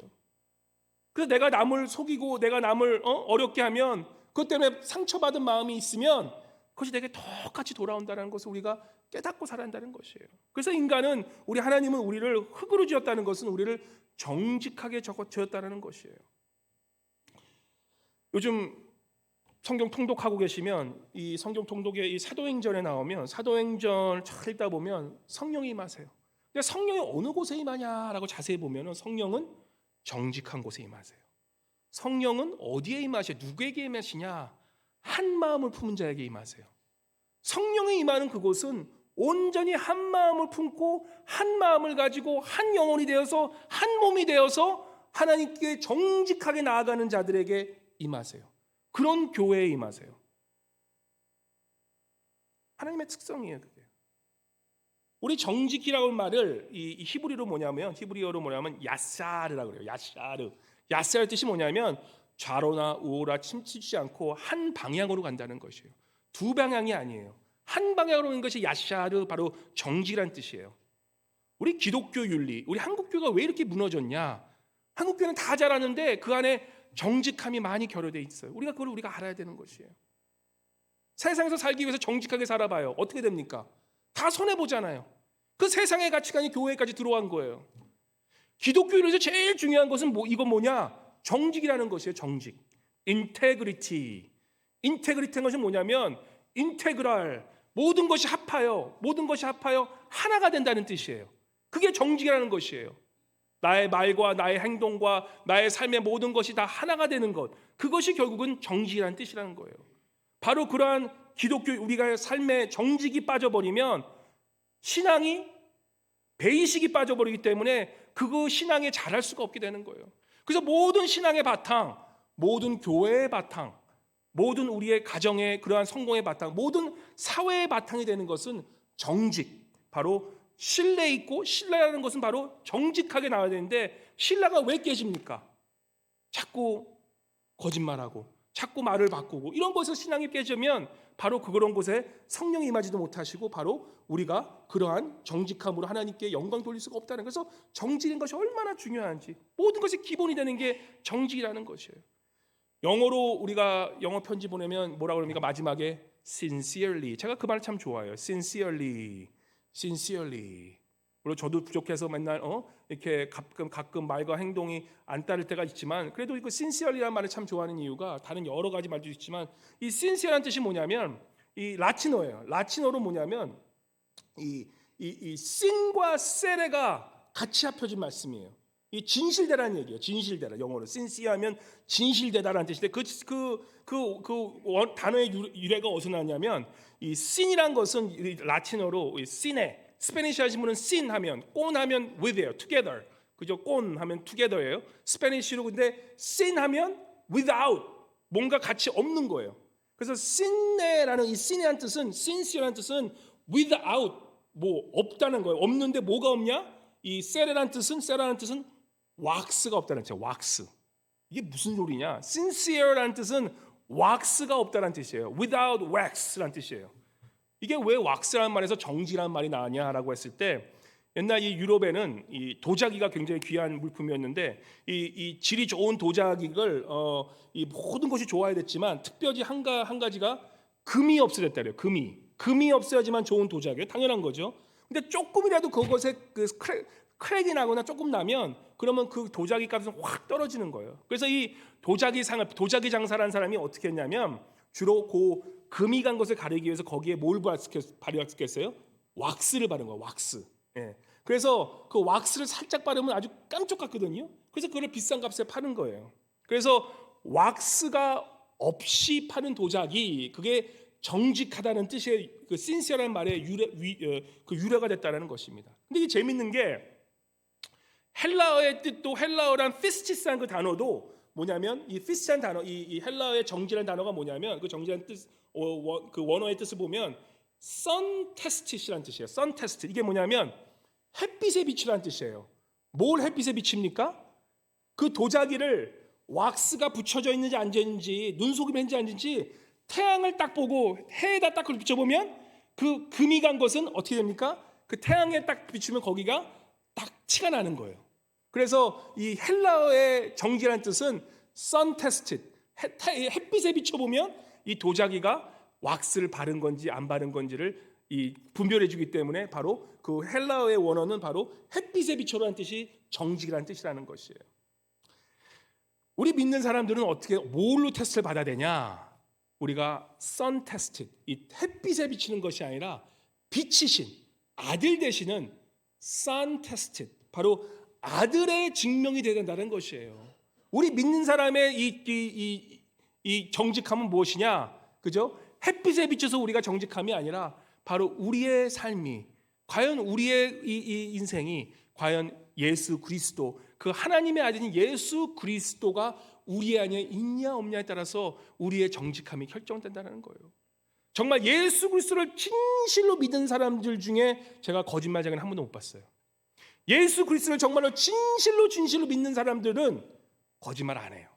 S1: 그래서 내가 남을 속이고 내가 남을 어렵게 하면 그것 때문에 상처받은 마음이 있으면 그것이 내게 똑같이 돌아온다는 것을 우리가 깨닫고 살아야 한다는 것이에요. 그래서 인간은, 우리 하나님은 우리를 흙으로 지었다는 것은 우리를 정직하게 지었다는 것이에요. 요즘 성경 통독하고 계시면 이 성경 통독의 이 사도행전에 나오면 사도행전 잘 읽다 보면 성령이 임하세요. 근데 성령이 어느 곳에 임하냐라고 자세히 보면 성령은 정직한 곳에 임하세요. 성령은 어디에 임하세요? 누구에게 임하시냐? 한 마음을 품은 자에게 임하세요. 성령이 임하는 그곳은 온전히 한 마음을 품고 한 마음을 가지고 한 영혼이 되어서 한 몸이 되어서 하나님께 정직하게 나아가는 자들에게 임하세요. 그런 교회에 임하세요. 하나님의 특성이에요, 그게. 우리 정직이라는 말을 이 히브리어로 뭐냐면 야사르라고 그래요. 야사르. 야사르 뜻이 뭐냐면 좌로나 우호라 침치지 않고 한 방향으로 간다는 것이에요. 두 방향이 아니에요. 한 방향으로 가는 것이 야사르, 바로 정직이란 뜻이에요. 우리 기독교 윤리, 우리 한국교가 왜 이렇게 무너졌냐? 한국교는 다 잘하는데 그 안에 정직함이 많이 결여되어 있어요. 그걸 우리가 알아야 되는 것이에요. 세상에서 살기 위해서 정직하게 살아봐요. 어떻게 됩니까? 다 손해보잖아요. 그 세상의 가치관이 교회까지 들어온 거예요. 기독교에서 제일 중요한 것은 이건 뭐냐? 정직이라는 것이에요. 정직. 인테그리티. 인테그리티는 것이 뭐냐면 인테그랄, 모든 것이 합하여 하나가 된다는 뜻이에요. 그게 정직이라는 것이에요. 나의 말과 나의 행동과 나의 삶의 모든 것이 다 하나가 되는 것, 그것이 결국은 정직이라는 뜻이라는 거예요. 바로 그러한 기독교, 우리가 삶의 정직이 빠져버리면 신앙이 베이식이 빠져버리기 때문에 그 신앙에 자랄 수가 없게 되는 거예요. 그래서 모든 신앙의 바탕, 모든 교회의 바탕, 모든 우리의 가정의 그러한 성공의 바탕, 모든 사회의 바탕이 되는 것은 정직, 바로 신뢰 있고, 신뢰라는 것은 바로 정직하게 나와야 되는데 신뢰가 왜 깨집니까? 자꾸 거짓말하고 자꾸 말을 바꾸고 이런 것에서 신앙이 깨지면 바로 그런 곳에 성령이 임하지도 못하시고 바로 우리가 그러한 정직함으로 하나님께 영광 돌릴 수가 없다는, 그래서 정직인 것이 얼마나 중요한지, 모든 것이 기본이 되는 게 정직이라는 것이에요. 영어로 우리가 영어 편지 보내면 뭐라고 그럽니까? 마지막에 sincerely. 제가 그 말 참 좋아해요. sincerely. 물론 저도 부족해서 맨날 이렇게 가끔 말과 행동이 안 따를 때가 있지만, 그래도 그 sincerely라는 말을 참 좋아하는 이유가 다른 여러 가지 말도 있지만, 이 sincere라는 뜻이 뭐냐면 이 라틴어예요. 라틴어로 뭐냐면 이 sin과 sere가 같이 합쳐진 말씀이에요. 이 진실되라는 얘기예요. 진실되라. 영어로 sincere하면 진실되다라는 뜻인데 단어의 유래가 어디서 나왔냐면, 이 sin이란 것은 이 라틴어로 sin에, 스페니시 하신 분은 sin 하면, 꼰 하면 with예요. together. 그죠? 꼰 하면 together예요. 스페니시로. 근데 sin 하면 without, 뭔가 같이 없는 거예요. 그래서 sin네라는 이 sin이라는 뜻은, sincere라는 뜻은 without, 뭐 없다는 거예요. 없는데 뭐가 없냐? 이 세라라는 뜻은 왁스가 없다는 뜻이에요. 왁스. 이게 무슨 소리냐? sincere라는 뜻은 왁스가 없다는 뜻이에요. without wax라는 뜻이에요. 이게 왜 왁스라는 말에서 정지라는 말이 나왔냐라고 했을 때, 옛날 이 유럽에는 이 도자기가 굉장히 귀한 물품이었는데 이 질이 좋은 도자기를 이 모든 것이 좋아야 됐지만 특별히 한 가지가 금이 없어졌다 그래요. 금이 없어야지만 좋은 도자기예요. 당연한 거죠. 근데 조금이라도 그것에 그 크랙이 나거나 조금 나면 그러면 그 도자기 값은 확 떨어지는 거예요. 그래서 이 도자기 장사라는 사람이 어떻게 했냐면 주로 그 금이 간 것을 가리기 위해서 거기에 뭘 발효했겠어요? 왁스를 바른 거예요. 왁스. 예. 그래서 그 왁스를 살짝 바르면 아주 깜짝 같거든요. 그래서 그걸 비싼 값에 파는 거예요. 그래서 왁스가 없이 파는 도자기, 그게 정직하다는 뜻의 그 sincere라는 말의 유래가 됐다는 것입니다. 근데 이게 재밌는 게 헬라어의 뜻도, 헬라어란 피스티스라는 그 단어도 뭐냐면, 이 피스티한 단어, 이 헬라어의 정지라는 단어가 뭐냐면, 그 정지라는 뜻, 그 원어의 뜻을 보면 suntest이라는 뜻이에요. suntest. 이게 뭐냐면 햇빛에 비추라는 뜻이에요. 뭘 햇빛에 비칩니까? 그 도자기를 왁스가 붙여져 있는지 안 있는지, 눈속임을 했는지 안 했는지 태양을 딱 보고 해에다 딱 비춰보면 그 금이 간 것은 어떻게 됩니까? 그 태양에 딱 비추면 거기가 딱 티가 나는 거예요. 그래서 이 헬라어의 정지라는 뜻은 sun tested, 햇빛에 비춰보면 이 도자기가 왁스를 바른 건지 안 바른 건지를 분별해 주기 때문에 바로 그 헬라어의 원어는 바로 햇빛에 비춰라는 뜻이 정직이라는 뜻이라는 것이에요. 우리 믿는 사람들은 어떻게, 뭘로 테스트를 받아야 되냐? 우리가 sun tested, 이 햇빛에 비치는 것이 아니라 빛이신 아들 되시는 son tested, 바로 아들의 증명이 되어야 된다는 것이에요. 우리 믿는 사람의 이 정직함은 무엇이냐? 그죠? 햇빛에 비춰서 우리가 정직함이 아니라 바로 우리의 삶이, 과연 우리의 이 인생이 과연 예수 그리스도, 그 하나님의 아들인 예수 그리스도가 우리 안에 있냐 없냐에 따라서 우리의 정직함이 결정된다는 거예요. 정말 예수 그리스도를 진실로 믿는 사람들 중에 제가 거짓말쟁이는 한 번도 못 봤어요. 예수 그리스도를 정말로 진실로 믿는 사람들은 거짓말 안 해요.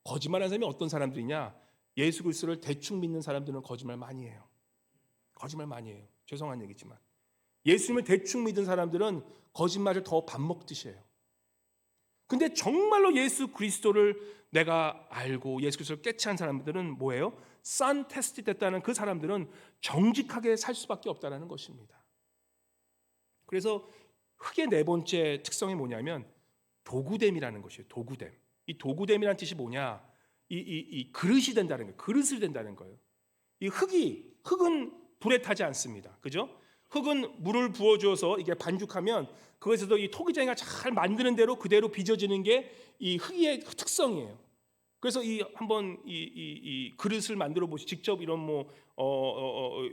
S1: 거짓말하는 사람이 어떤 사람들이냐? 예수 그리스도를 대충 믿는 사람들은 거짓말 많이 해요. 거짓말 많이 해요. 죄송한 얘기지만 예수님을 대충 믿는 사람들은 거짓말을 더 밥 먹듯이 해요. 근데 정말로 예수 그리스도를 내가 알고 예수 그리스도를 깨치한 사람들은 뭐예요? 선 테스트 됐다는 그 사람들은 정직하게 살 수밖에 없다는 것입니다. 그래서 흙의 네 번째 특성이 뭐냐면 도구됨이라는 것이에요. 도구됨. 이 도구됨이라는 뜻이 뭐냐? 이 그릇이 된다는 거예요. 그릇이 된다는 거예요. 이 흙은 불에 타지 않습니다. 그죠? 흙은 물을 부어줘서 이게 반죽하면 그것에서 이 토기장이가 잘 만드는 대로 그대로 빚어지는 게 이 흙의 특성이에요. 그래서 한번 이 그릇을 만들어 보시, 직접 이런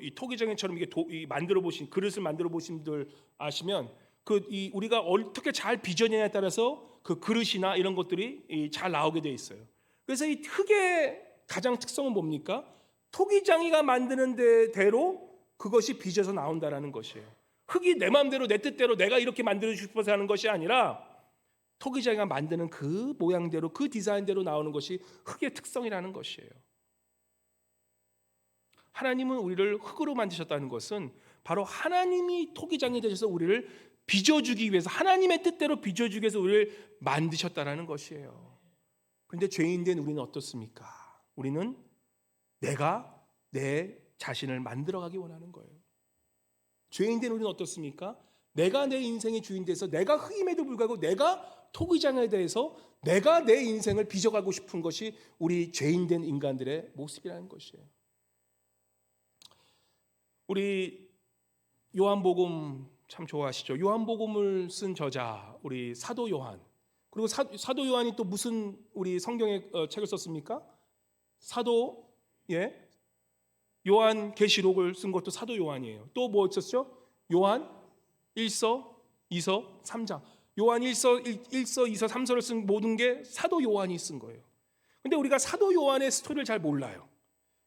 S1: 이 토기장애처럼 이게 만들어 보신 그릇을 만들어 보신 분들 아시면 우리가 어떻게 잘 빚어내냐에 따라서 그 그릇이나 이런 것들이 잘 나오게 돼 있어요. 그래서 이 흙의 가장 특성은 뭡니까? 토기장이가 만드는 대로 그것이 빚어서 나온다라는 것이에요. 흙이 내 마음대로 내 뜻대로 내가 이렇게 만들고 싶어서 하는 것이 아니라 토기장이가 만드는 그 모양대로 그 디자인대로 나오는 것이 흙의 특성이라는 것이에요. 하나님은 우리를 흙으로 만드셨다는 것은 바로 하나님이 토기장이 되셔서 우리를 빚어주기 위해서 하나님의 뜻대로 빚어주기 위해서 우리를 만드셨다는 것이에요. 그런데 죄인된 우리는 어떻습니까? 우리는 내가 내 자신을 만들어가기 원하는 거예요. 죄인된 우리는 어떻습니까? 내가 내 인생의 주인 돼서 내가 흙임에도 불구하고 내가 토기장에 대해서 내가 내 인생을 빚어가고 싶은 것이 우리 죄인된 인간들의 모습이라는 것이에요. 우리 요한복음 참 좋아하시죠? 요한복음을 쓴 저자 우리 사도 요한. 그리고 사도 요한이 또 무슨 우리 성경의 책을 썼습니까? 사도 요한 계시록을 쓴 것도 사도 요한이에요. 또 뭐 있었죠? 요한 1서, 2서, 3장. 요한 1서, 2서, 3서를 쓴 모든 게 사도 요한이 쓴 거예요. 근데 우리가 사도 요한의 스토리를 잘 몰라요.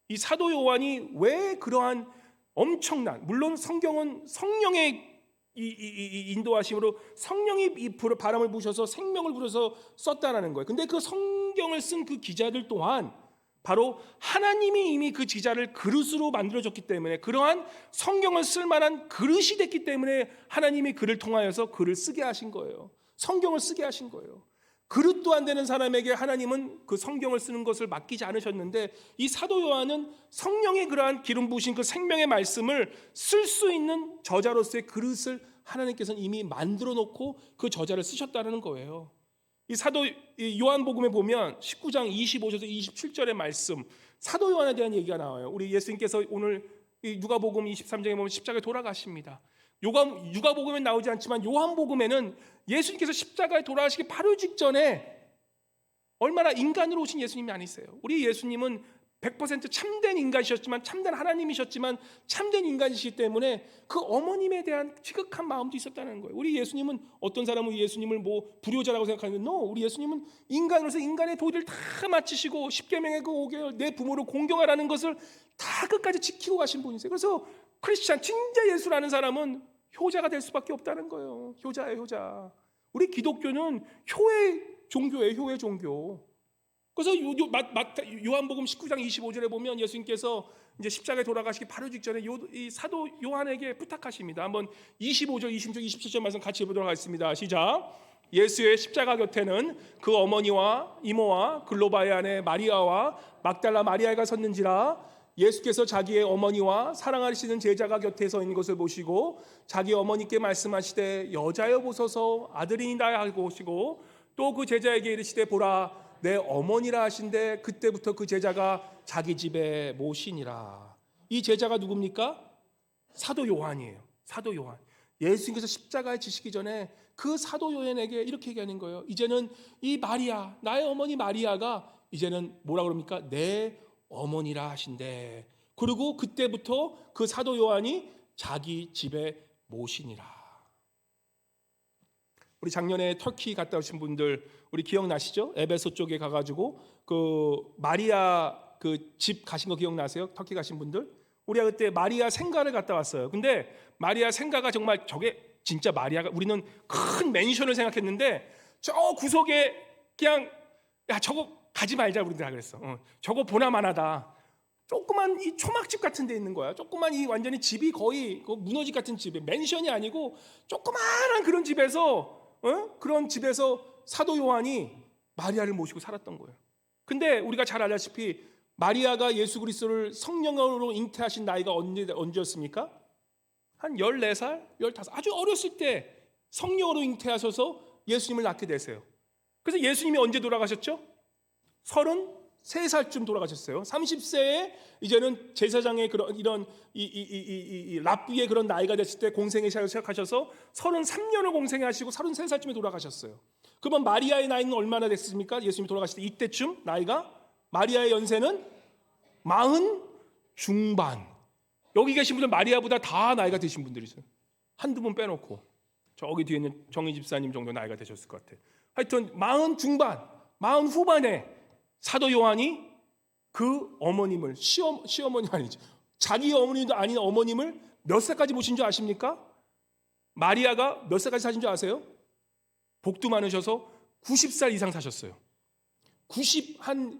S1: 이 사도 요한이 왜 그러한 엄청난, 물론 성경은 성령의 이 인도하심으로 성령이 이 바람을 부셔서 생명을 부려서 썼다라는 거예요. 근데 그 성경을 쓴 그 기자들 또한 바로 하나님이 이미 그 기자를 그릇으로 만들어줬기 때문에 그러한 성경을 쓸 만한 그릇이 됐기 때문에 하나님이 그를 통하여서 글을 쓰게 하신 거예요. 성경을 쓰게 하신 거예요. 그릇도 안 되는 사람에게 하나님은 그 성경을 쓰는 것을 맡기지 않으셨는데 이 사도 요한은 성령의 그러한 기름 부으신 그 생명의 말씀을 쓸 수 있는 저자로서의 그릇을 하나님께서는 이미 만들어 놓고 그 저자를 쓰셨다는 거예요. 이 사도 요한복음에 보면 19장 25절에서 27절의 말씀 사도 요한에 대한 얘기가 나와요. 우리 예수님께서 오늘 누가복음 23장에 보면 십자가에 돌아가십니다. 누가복음에 나오지 않지만 요한복음에는 예수님께서 십자가에 돌아가시기 바로 직전에 얼마나 인간으로 오신 예수님이 아니세요. 우리 예수님은 100% 참된 인간이셨지만 참된 하나님이셨지만 참된 인간이시기 때문에 그 어머님에 대한 지극한 마음도 있었다는 거예요. 우리 예수님은 어떤 사람은 예수님을 뭐 불효자라고 생각하는데 우리 예수님은 인간으로서 인간의 도리를 다 마치시고 십계명의 그 5개월 내 부모를 공경하라는 것을 다 끝까지 지키고 가신 분이세요. 그래서 크리스찬 진짜 예수라는 사람은 효자가 될 수밖에 없다는 거예요. 효자예요, 효자. 우리 기독교는 효의 종교예요, 효의 종교. 그래서 요한복음 19장 25절에 보면 예수님께서 이제 십자가에 돌아가시기 바로 직전에 이 사도 요한에게 부탁하십니다. 한번 25절, 26절, 27절 말씀 같이 보도록 하겠습니다. 시작. 예수의 십자가 곁에는 그 어머니와 이모와 글로바의 아내 마리아와 막달라 마리아가 섰는지라. 예수께서 자기의 어머니와 사랑하시는 제자가 곁에 서 있는 것을 보시고 자기 어머니께 말씀하시되 여자여 보소서 아들이니라 하고 오시고 또 그 제자에게 이르시되 보라 내 어머니라 하신데 그때부터 그 제자가 자기 집에 모시니라. 이 제자가 누굽니까? 사도 요한이에요. 사도 요한. 예수님께서 십자가에 지시기 전에 그 사도 요한에게 이렇게 얘기하는 거예요. 이제는 이 마리아, 나의 어머니 마리아가 이제는 뭐라 그럽니까? 내 어머니라 하신대. 그리고 그때부터 그 사도 요한이 자기 집에 모시니라. 우리 작년에 터키 갔다 오신 분들 우리 기억나시죠? 에베소 쪽에 가가지고 그 마리아 그 집 가신 거 기억나세요? 터키 가신 분들? 우리가 그때 마리아 생가를 갔다 왔어요. 근데 마리아 생가가 정말 저게 진짜 마리아가 우리는 큰 맨션을 생각했는데 저 구석에 그냥 야 저거 가지 말자 우리 다 그랬어. 저거 보나마나다. 조그만 이 초막집 같은 데 있는 거야. 조그만 이 완전히 집이 거의 그 문어집 같은 집에 맨션이 아니고 조그만한 그런 집에서 그런 집에서 사도 요한이 마리아를 모시고 살았던 거예요. 근데 우리가 잘 알다시피 마리아가 예수 그리스도를 성령으로 잉태하신 나이가 언제였습니까? 한 14살, 15살 아주 어렸을 때 성령으로 잉태하셔서 예수님을 낳게 되세요. 그래서 예수님이 언제 돌아가셨죠? 33살쯤 돌아가셨어요. 30세에 이제는 제사장의 그런 이런 이 랍비의 그런 나이가 됐을 때 공생의 시작하셔서 33년을 공생하시고 33살쯤에 돌아가셨어요. 그러면 마리아의 나이는 얼마나 됐습니까? 예수님이 돌아가실 때 이때쯤 나이가 마리아의 연세는 중반. 여기 계신 분들 마리아보다 다 나이가 드신 분들이죠. 한두 분 빼놓고. 저기 뒤에 있는 정희 집사님 정도 나이가 되셨을 것 같아요. 하여튼 40 중반, 40 후반에 사도 요한이 그 어머님을 시어머니 아니죠. 자기 어머니도 아닌 어머님을 몇 살까지 모신 줄 아십니까? 마리아가 몇 살까지 사신 줄 아세요? 복도 많으셔서 90살 이상 사셨어요. 3,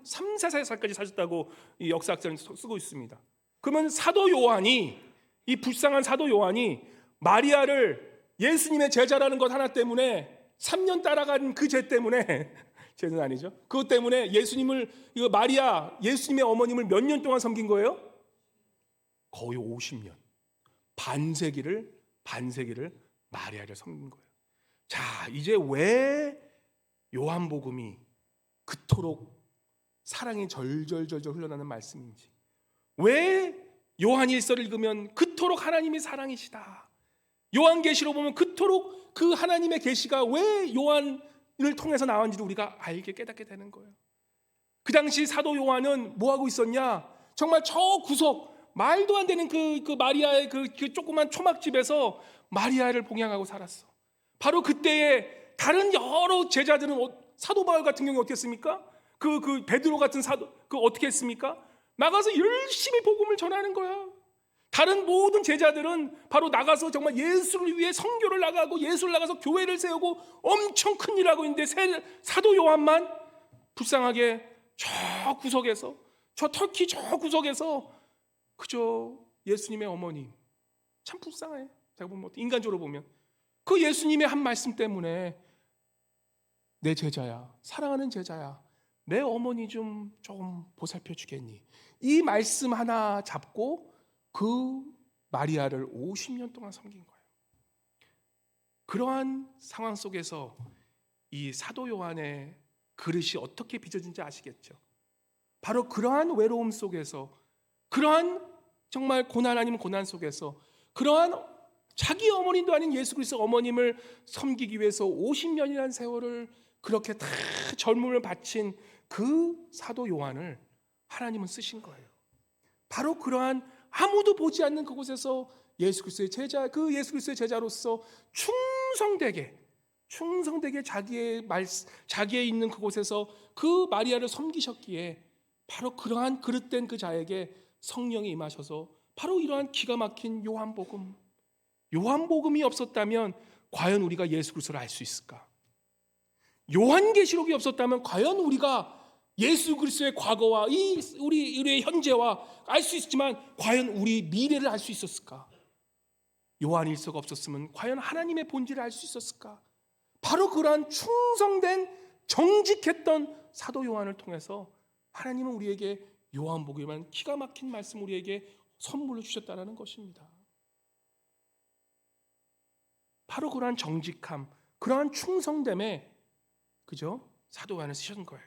S1: 4살까지 사셨다고 이 역사학자는 쓰고 있습니다. 그러면 사도 요한이, 이 불쌍한 사도 요한이 마리아를 예수님의 제자라는 것 하나 때문에 3년 따라간 그 죄 때문에 죄는 아니죠. 그것 때문에 마리아, 예수님의 어머님을 몇 년 동안 섬긴 거예요? 거의 50년. 반세기를 마리아를 섬긴 거예요. 자, 이제 왜 요한복음이 그토록 사랑이 절절절절 흘러나는 말씀인지, 왜 요한일서를 읽으면 그토록 하나님이 사랑이시다, 요한계시로 보면 그토록 그 하나님의 계시가 왜 요한을 통해서 나왔는지를 우리가 알게 깨닫게 되는 거예요. 그 당시 사도 요한은 뭐 하고 있었냐? 정말 저 구석 말도 안 되는 그 마리아의 그 조그만 초막집에서 마리아를 봉양하고 살았어. 바로 그때에 다른 여러 제자들은 사도 바울 같은 경우 어떻게 했습니까? 그 베드로 같은 사도 어떻게 했습니까? 나가서 열심히 복음을 전하는 거야. 다른 모든 제자들은 바로 나가서 정말 예수를 위해 선교를 나가고 예수를 나가서 교회를 세우고 엄청 큰 일을 하고 있는데 사도 요한만 불쌍하게 저 구석에서, 저 터키 저 구석에서 그저 예수님의 어머님, 참 불쌍해. 제가 보면 인간적으로 보면 그 예수님의 한 말씀 때문에 내 제자야, 사랑하는 제자야, 내 어머니 좀 보살펴 주겠니? 이 말씀 하나 잡고 그 마리아를 50년 동안 섬긴 거예요. 그러한 상황 속에서 이 사도 요한의 그릇이 어떻게 빚어진지 아시겠죠? 바로 그러한 외로움 속에서, 그러한 정말 고난 아니면 고난 속에서, 그러한 자기 어머니도 아닌 예수 그리스도 어머님을 섬기기 위해서 50년이라는 세월을 그렇게 다 젊음을 바친 그 사도 요한을 하나님은 쓰신 거예요. 바로 그러한 아무도 보지 않는 그곳에서 예수 그리스도의 제자, 그 예수 그리스도의 제자로서 충성되게 자기의 있는 그곳에서 그 마리아를 섬기셨기에 바로 그러한 그릇된 그 자에게 성령이 임하셔서 바로 이러한 기가 막힌 요한복음이 없었다면 과연 우리가 예수 그리스도를 알 수 있을까? 요한계시록이 없었다면 과연 우리가 예수 그리스도의 과거와 우리의 현재와 알 수 있지만 과연 우리 미래를 알 수 있었을까? 요한일서가 없었으면 과연 하나님의 본질을 알 수 있었을까? 바로 그러한 충성된 정직했던 사도 요한을 통해서 하나님은 우리에게 요한복음이라는 기가 막힌 말씀 우리에게 선물로 주셨다는 것입니다. 바로 그러한 정직함, 그러한 충성됨에 그죠? 사도 요한을 쓰신 거예요.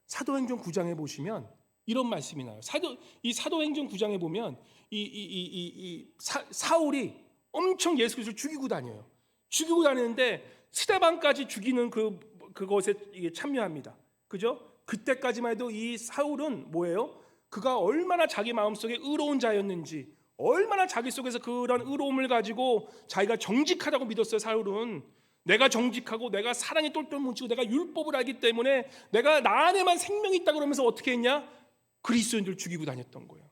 S1: 사도행전 9장에 보시면 이런 말씀이 나요. 이 사도행전 9장에 보면 사울이 엄청 예수 그리스도를 죽이고 다녀요. 죽이고 다니는데 스데반까지 죽이는 그것에 참여합니다. 그죠? 그때까지만 해도 이 사울은 뭐예요? 그가 얼마나 자기 마음속에 의로운 자였는지, 얼마나 자기 속에서 그런 의로움을 가지고 자기가 정직하다고 믿었어요. 사울은 내가 정직하고 내가 사랑에 똘똘 뭉치고 내가 율법을 알기 때문에 내가 나 안에만 생명이 있다 그러면서 어떻게 했냐? 그리스도인들을 죽이고 다녔던 거예요.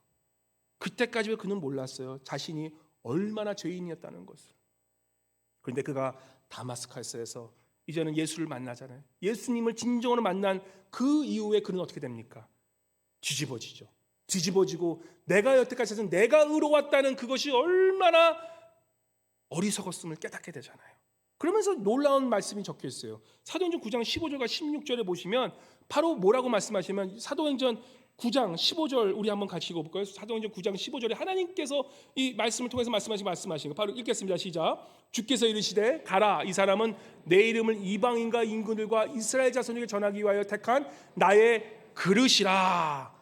S1: 그때까지 그는 몰랐어요. 자신이 얼마나 죄인이었다는 것을. 그런데 그가 다마스커스에서 이제는 예수를 만나잖아요. 예수님을 진정으로 만난 그 이후에 그는 어떻게 됩니까? 뒤집어지고 내가 여태까지 해서 내가 의로웠다는 그것이 얼마나 어리석었음을 깨닫게 되잖아요. 그러면서 놀라운 말씀이 적혀 있어요. 사도행전 9장 15절과 16절에 보시면 바로 뭐라고 말씀하시면 사도행전 9장 15절 우리 한번 같이 읽어볼까요? 사도행전 9장 15절에 하나님께서 이 말씀을 통해서 말씀하신 거 바로 읽겠습니다. 시작. 주께서 이르시되 가라, 이 사람은 내 이름을 이방인과 인군들과 이스라엘 자손에게 전하기 위하여 택한 나의 그릇이라.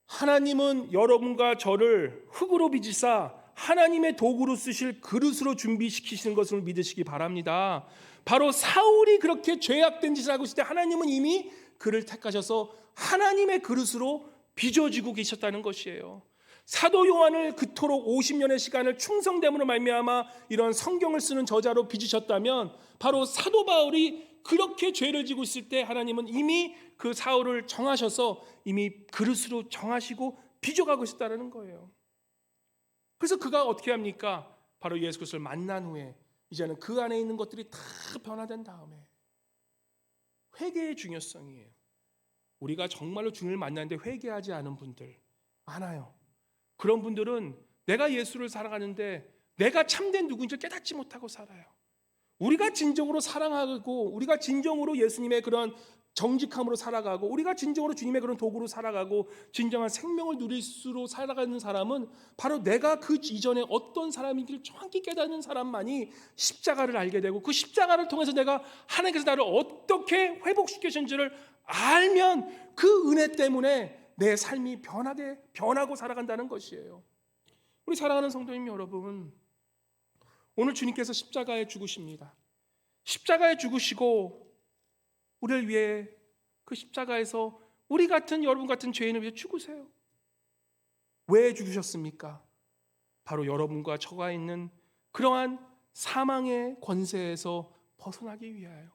S1: 하나님은 여러분과 저를 흙으로 빚으사 하나님의 도구로 쓰실 그릇으로 준비시키시는 것을 믿으시기 바랍니다. 바로 사울이 그렇게 죄악된 짓을 하고 있을 때 하나님은 이미 그를 택하셔서 하나님의 그릇으로 빚어지고 계셨다는 것이에요. 사도 요한을 그토록 50년의 시간을 충성됨으로 말미암아 이런 성경을 쓰는 저자로 빚으셨다면 바로 사도 바울이 그렇게 죄를 지고 있을 때 하나님은 이미 그 사울을 정하셔서 이미 그릇으로 정하시고 빚어가고 있었다는 거예요. 그래서 그가 어떻게 합니까? 바로 예수 그리스도를 만난 후에 이제는 그 안에 있는 것들이 다 변화된 다음에 회개의 중요성이에요. 우리가 정말로 주님을 만났는데 회개하지 않은 분들 많아요. 그런 분들은 내가 예수를 살아가는데 내가 참된 누구인지 깨닫지 못하고 살아요. 우리가 진정으로 사랑하고 우리가 진정으로 예수님의 그런 정직함으로 살아가고 우리가 진정으로 주님의 그런 도구로 살아가고 진정한 생명을 누릴 수로 살아가는 사람은 바로 내가 그 이전에 어떤 사람인지를 정확히 깨닫는 사람만이 십자가를 알게 되고 그 십자가를 통해서 내가 하나님께서 나를 어떻게 회복시키신지를 알면 그 은혜 때문에 내 삶이 변하고 살아간다는 것이에요. 우리 사랑하는 성도님 여러분, 오늘 주님께서 십자가에 죽으십니다. 십자가에 죽으시고 우리를 위해 그 십자가에서 우리 같은 여러분 같은 죄인을 위해 죽으세요. 왜 죽으셨습니까? 바로 여러분과 저가 있는 그러한 사망의 권세에서 벗어나기 위하여,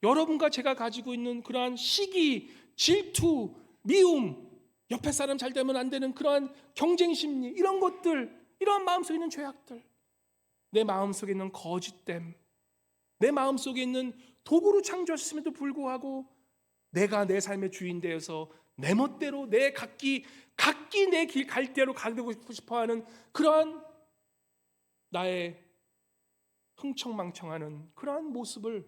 S1: 여러분과 제가 가지고 있는 그러한 시기, 질투, 미움, 옆에 사람 잘 되면 안 되는 그러한 경쟁 심리, 이런 것들, 이런 마음속에 있는 죄악들, 내 마음속에 있는 거짓됨, 내 마음속에 있는 도구로 창조하셨음에도 불구하고 내가 내 삶의 주인 되어서 내 멋대로 내 각기 내 길 갈 대로 가고 싶어하는 그러한 나의 흥청망청하는 그러한 모습을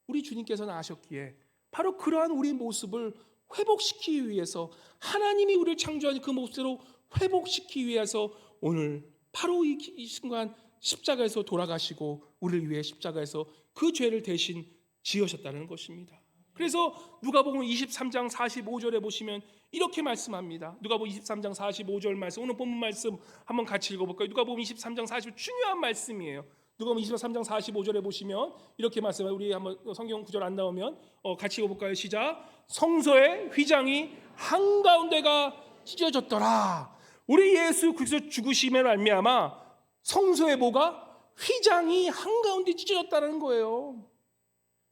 S1: 우리 주님께서는 아셨기에 바로 그러한 우리 모습을 회복시키기 위해서 하나님이 우리를 창조한 그 모습대로 회복시키기 위해서 오늘 바로 이 순간 십자가에서 돌아가시고 우리를 위해 십자가에서 그 죄를 대신 지으셨다는 것입니다. 그래서 누가복음 23장 45절에 보시면 이렇게 말씀합니다. 누가복음 23장 45절 말씀, 오늘 본문 말씀 한번 같이 읽어볼까요? 누가복음 23장 45 중요한 말씀이에요. 누가복음 23장 45절에 보시면 이렇게 말씀해요. 우리 한번 성경 구절 안 나오면 같이 읽어볼까요? 시작. 성소의 휘장이 한가운데가 찢어졌더라. 우리 예수 그리스도 죽으심에 말미암아 성소의 뭐가? 휘장이 한가운데 찢어졌다는 거예요.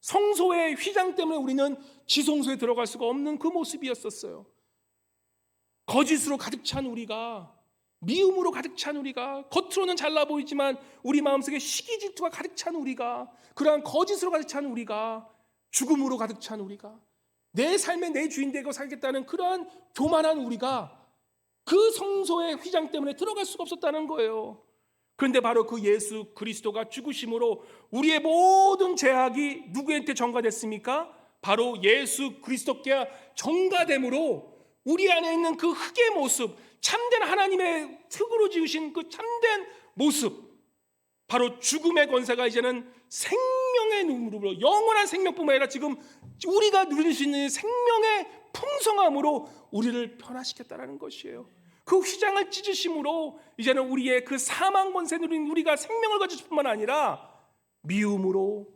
S1: 성소의 휘장 때문에 우리는 지성소에 들어갈 수가 없는 그 모습이었었어요. 거짓으로 가득 찬 우리가, 미움으로 가득 찬 우리가, 겉으로는 잘나 보이지만 우리 마음속에 시기 질투가 가득 찬 우리가, 그러한 거짓으로 가득 찬 우리가, 죽음으로 가득 찬 우리가, 내 삶의 내 주인 되고 살겠다는 그러한 교만한 우리가 그 성소의 휘장 때문에 들어갈 수가 없었다는 거예요. 그런데 바로 그 예수 그리스도가 죽으심으로 우리의 모든 죄악이 누구한테 전가됐습니까? 바로 예수 그리스도께 전가됨으로 우리 안에 있는 그 흙의 모습, 참된 하나님의 흙으로 지으신 그 참된 모습, 바로 죽음의 권세가 이제는 생명의 눈으로, 영원한 생명뿐만 아니라 지금 우리가 누릴 수 있는 생명의 풍성함으로 우리를 변화시켰다는 것이에요. 그 휘장을 찢으심으로 이제는 우리의 그 사망 권세 누린 우리가 생명을 가질 뿐만 아니라 미움으로,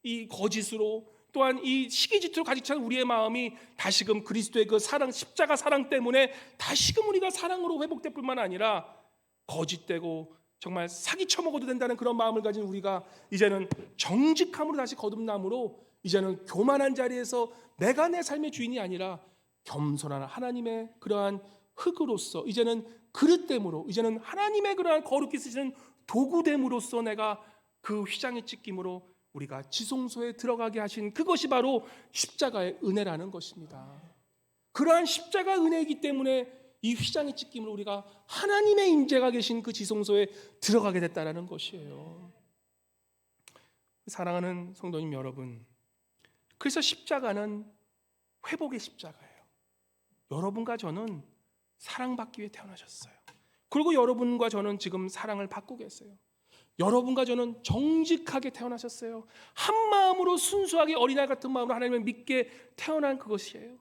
S1: 이 거짓으로, 또한 이 시기질투로 가득 찬 우리의 마음이 다시금 그리스도의 그 사랑, 십자가 사랑 때문에 다시금 우리가 사랑으로 회복될 뿐만 아니라 거짓되고 정말 사기 쳐먹어도 된다는 그런 마음을 가진 우리가 이제는 정직함으로 다시 거듭남으로 이제는 교만한 자리에서 내가 내 삶의 주인이 아니라 겸손한 하나님의 그러한 흙으로서, 이제는 그릇됨으로, 이제는 하나님의 그러한 거룩히 쓰시는 도구됨으로써 내가 그 휘장에 찢김으로 우리가 지성소에 들어가게 하신 그것이 바로 십자가의 은혜라는 것입니다. 그러한 십자가 은혜이기 때문에 이 휘장에 찢김으로 우리가 하나님의 임재가 계신 그 지성소에 들어가게 됐다는 것이에요. 사랑하는 성도님 여러분, 그래서 십자가는 회복의 십자가예요. 여러분과 저는 사랑받기 위해 태어나셨어요. 그리고 여러분과 저는 지금 사랑을 받고 계세요. 여러분과 저는 정직하게 태어나셨어요. 한 마음으로 순수하게 어린아이 같은 마음으로 하나님을 믿게 태어난 그것이에요.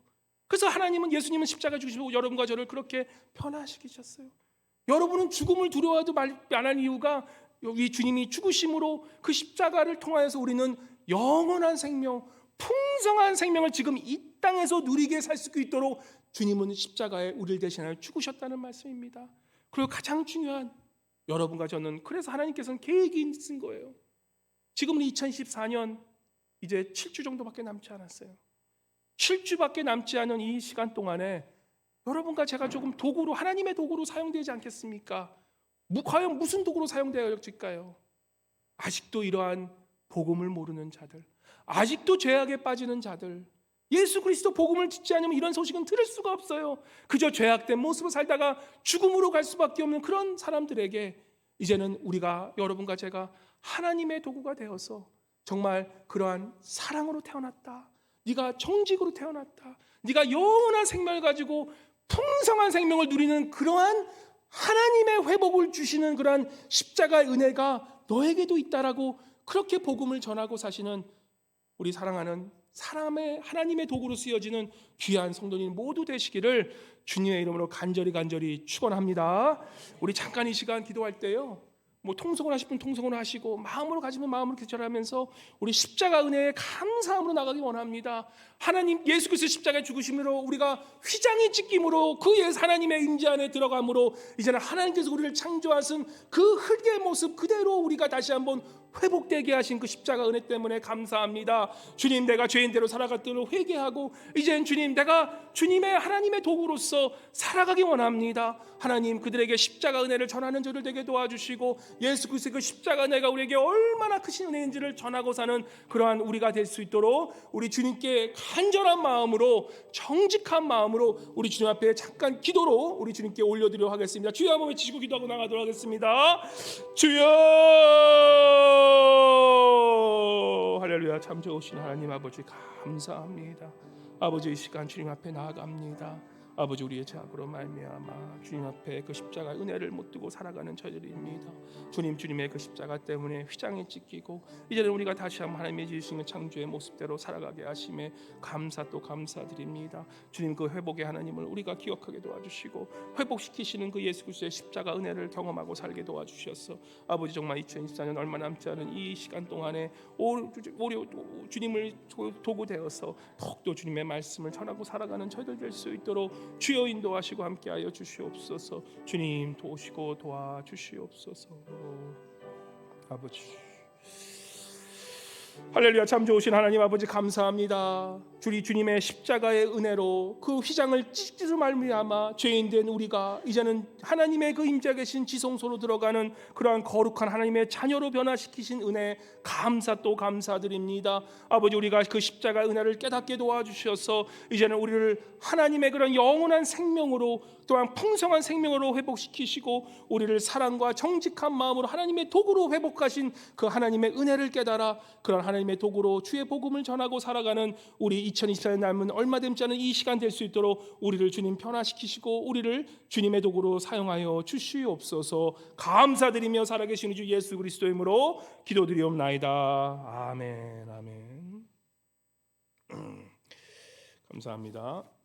S1: 그래서 하나님은, 예수님은 십자가 죽으시고 여러분과 저를 그렇게 변화시키셨어요. 여러분은 죽음을 두려워도 말 안 한 이유가 이 주님이 죽으심으로 그 십자가를 통하여서 우리는 영원한 생명, 풍성한 생명을 지금 이 땅에서 누리게 살 수 있도록 주님은 십자가에 우리를 대신하여 죽으셨다는 말씀입니다. 그리고 가장 중요한, 여러분과 저는 그래서 하나님께서는 계획이 있은 거예요. 지금은 2024년 이제 7주 정도밖에 남지 않았어요. 7주밖에 남지 않은 이 시간 동안에 여러분과 제가 조금 도구로, 하나님의 도구로 사용되지 않겠습니까? 과연 무슨 도구로 사용되어질까요? 아직도 이러한 복음을 모르는 자들, 아직도 죄악에 빠지는 자들, 예수 그리스도 복음을 듣지 않으면 이런 소식은 들을 수가 없어요. 그저 죄악된 모습으로 살다가 죽음으로 갈 수밖에 없는 그런 사람들에게 이제는 우리가, 여러분과 제가 하나님의 도구가 되어서 정말 그러한 사랑으로 태어났다, 네가 정직으로 태어났다, 네가 영원한 생명을 가지고 풍성한 생명을 누리는 그러한 하나님의 회복을 주시는 그러한 십자가의 은혜가 너에게도 있다라고 그렇게 복음을 전하고 사시는 우리 사랑하는 사람의 하나님의 도구로 쓰여지는 귀한 성도님 모두 되시기를 주님의 이름으로 간절히 축원합니다. 우리 잠깐 이 시간 기도할 때요, 뭐 통성을 하실 분 통성을 하시고 마음으로 가지면 마음으로 기도하면서 우리 십자가 은혜에 감사함으로 나가기 원합니다. 하나님 예수 그리스도 십자가의 죽으심으로 우리가 휘장이 찢김으로 그 하나님의 임재 안에 들어감으로 이제는 하나님께서 우리를 창조하신 그 흙의 모습 그대로 우리가 다시 한번 회복되게 하신 그 십자가 은혜 때문에 감사합니다. 주님, 내가 죄인대로 살아갔던 회개하고 이제는 주님, 내가 주님의 하나님의 도구로서 살아가기 원합니다. 하나님, 그들에게 십자가 은혜를 전하는 저를 되게 도와주시고 예수 그리스도의 그 십자가 은혜가 우리에게 얼마나 크신 은혜인지를 전하고 사는 그러한 우리가 될 수 있도록 우리 주님께 간절한 마음으로, 정직한 마음으로 우리 주님 앞에 잠깐 기도로 우리 주님께 올려드리도록 하겠습니다. 주여 한번 외치시고 기도하고 나가도록 하겠습니다. 주여, 할렐루야. 참 좋으신 하나님 아버지 감사합니다. 아버지, 이 시간 주님 앞에 나아갑니다. 아버지, 우리의 죄악으로 말미암아 주님 앞에 그 십자가 은혜를 못 두고 살아가는 저들입니다. 주님, 주님의 그 십자가 때문에 휘장이 찢기고 이제는 우리가 다시 한번 하나님의 지으신 창조의 모습대로 살아가게 하심에 감사 또 감사드립니다. 주님, 그 회복의 하나님을 우리가 기억하게 도와주시고 회복시키시는 그 예수 그리스도의 십자가 은혜를 경험하고 살게 도와주셔서 아버지, 정말 2024년 얼마 남지 않은 이 시간 동안에 주님을 도구 되어서 더욱더 주님의 말씀을 전하고 살아가는 저희들 될 수 있도록 주여 인도하시고 함께하여 주시옵소서. 주님, 도우시고 도와주시옵소서. 아버지, 할렐루야. 참 좋으신 하나님 아버지 감사합니다. 주님의 십자가의 은혜로 그 휘장을 찢기로 말미암아 죄인된 우리가 이제는 하나님의 그 임재 계신 지성소로 들어가는 그러한 거룩한 하나님의 자녀로 변화시키신 은혜 감사 또 감사드립니다. 아버지, 우리가 그 십자가 은혜를 깨닫게 도와주셔서 이제는 우리를 하나님의 그런 영원한 생명으로 또한 풍성한 생명으로 회복시키시고 우리를 사랑과 정직한 마음으로 하나님의 도구로 회복하신 그 하나님의 은혜를 깨달아 그런 하나님의 도구로 주의 복음을 전하고 살아가는 우리 2024년 남은 얼마 되지 않은 이 시간 될 수 있도록 우리를 주님 변화시키시고 우리를 주님의 도구로 사용하여 주시옵소서. 감사드리며 살아계신 주 예수 그리스도의 이름으로 기도드리옵나이다. 아멘. 아멘. 감사합니다.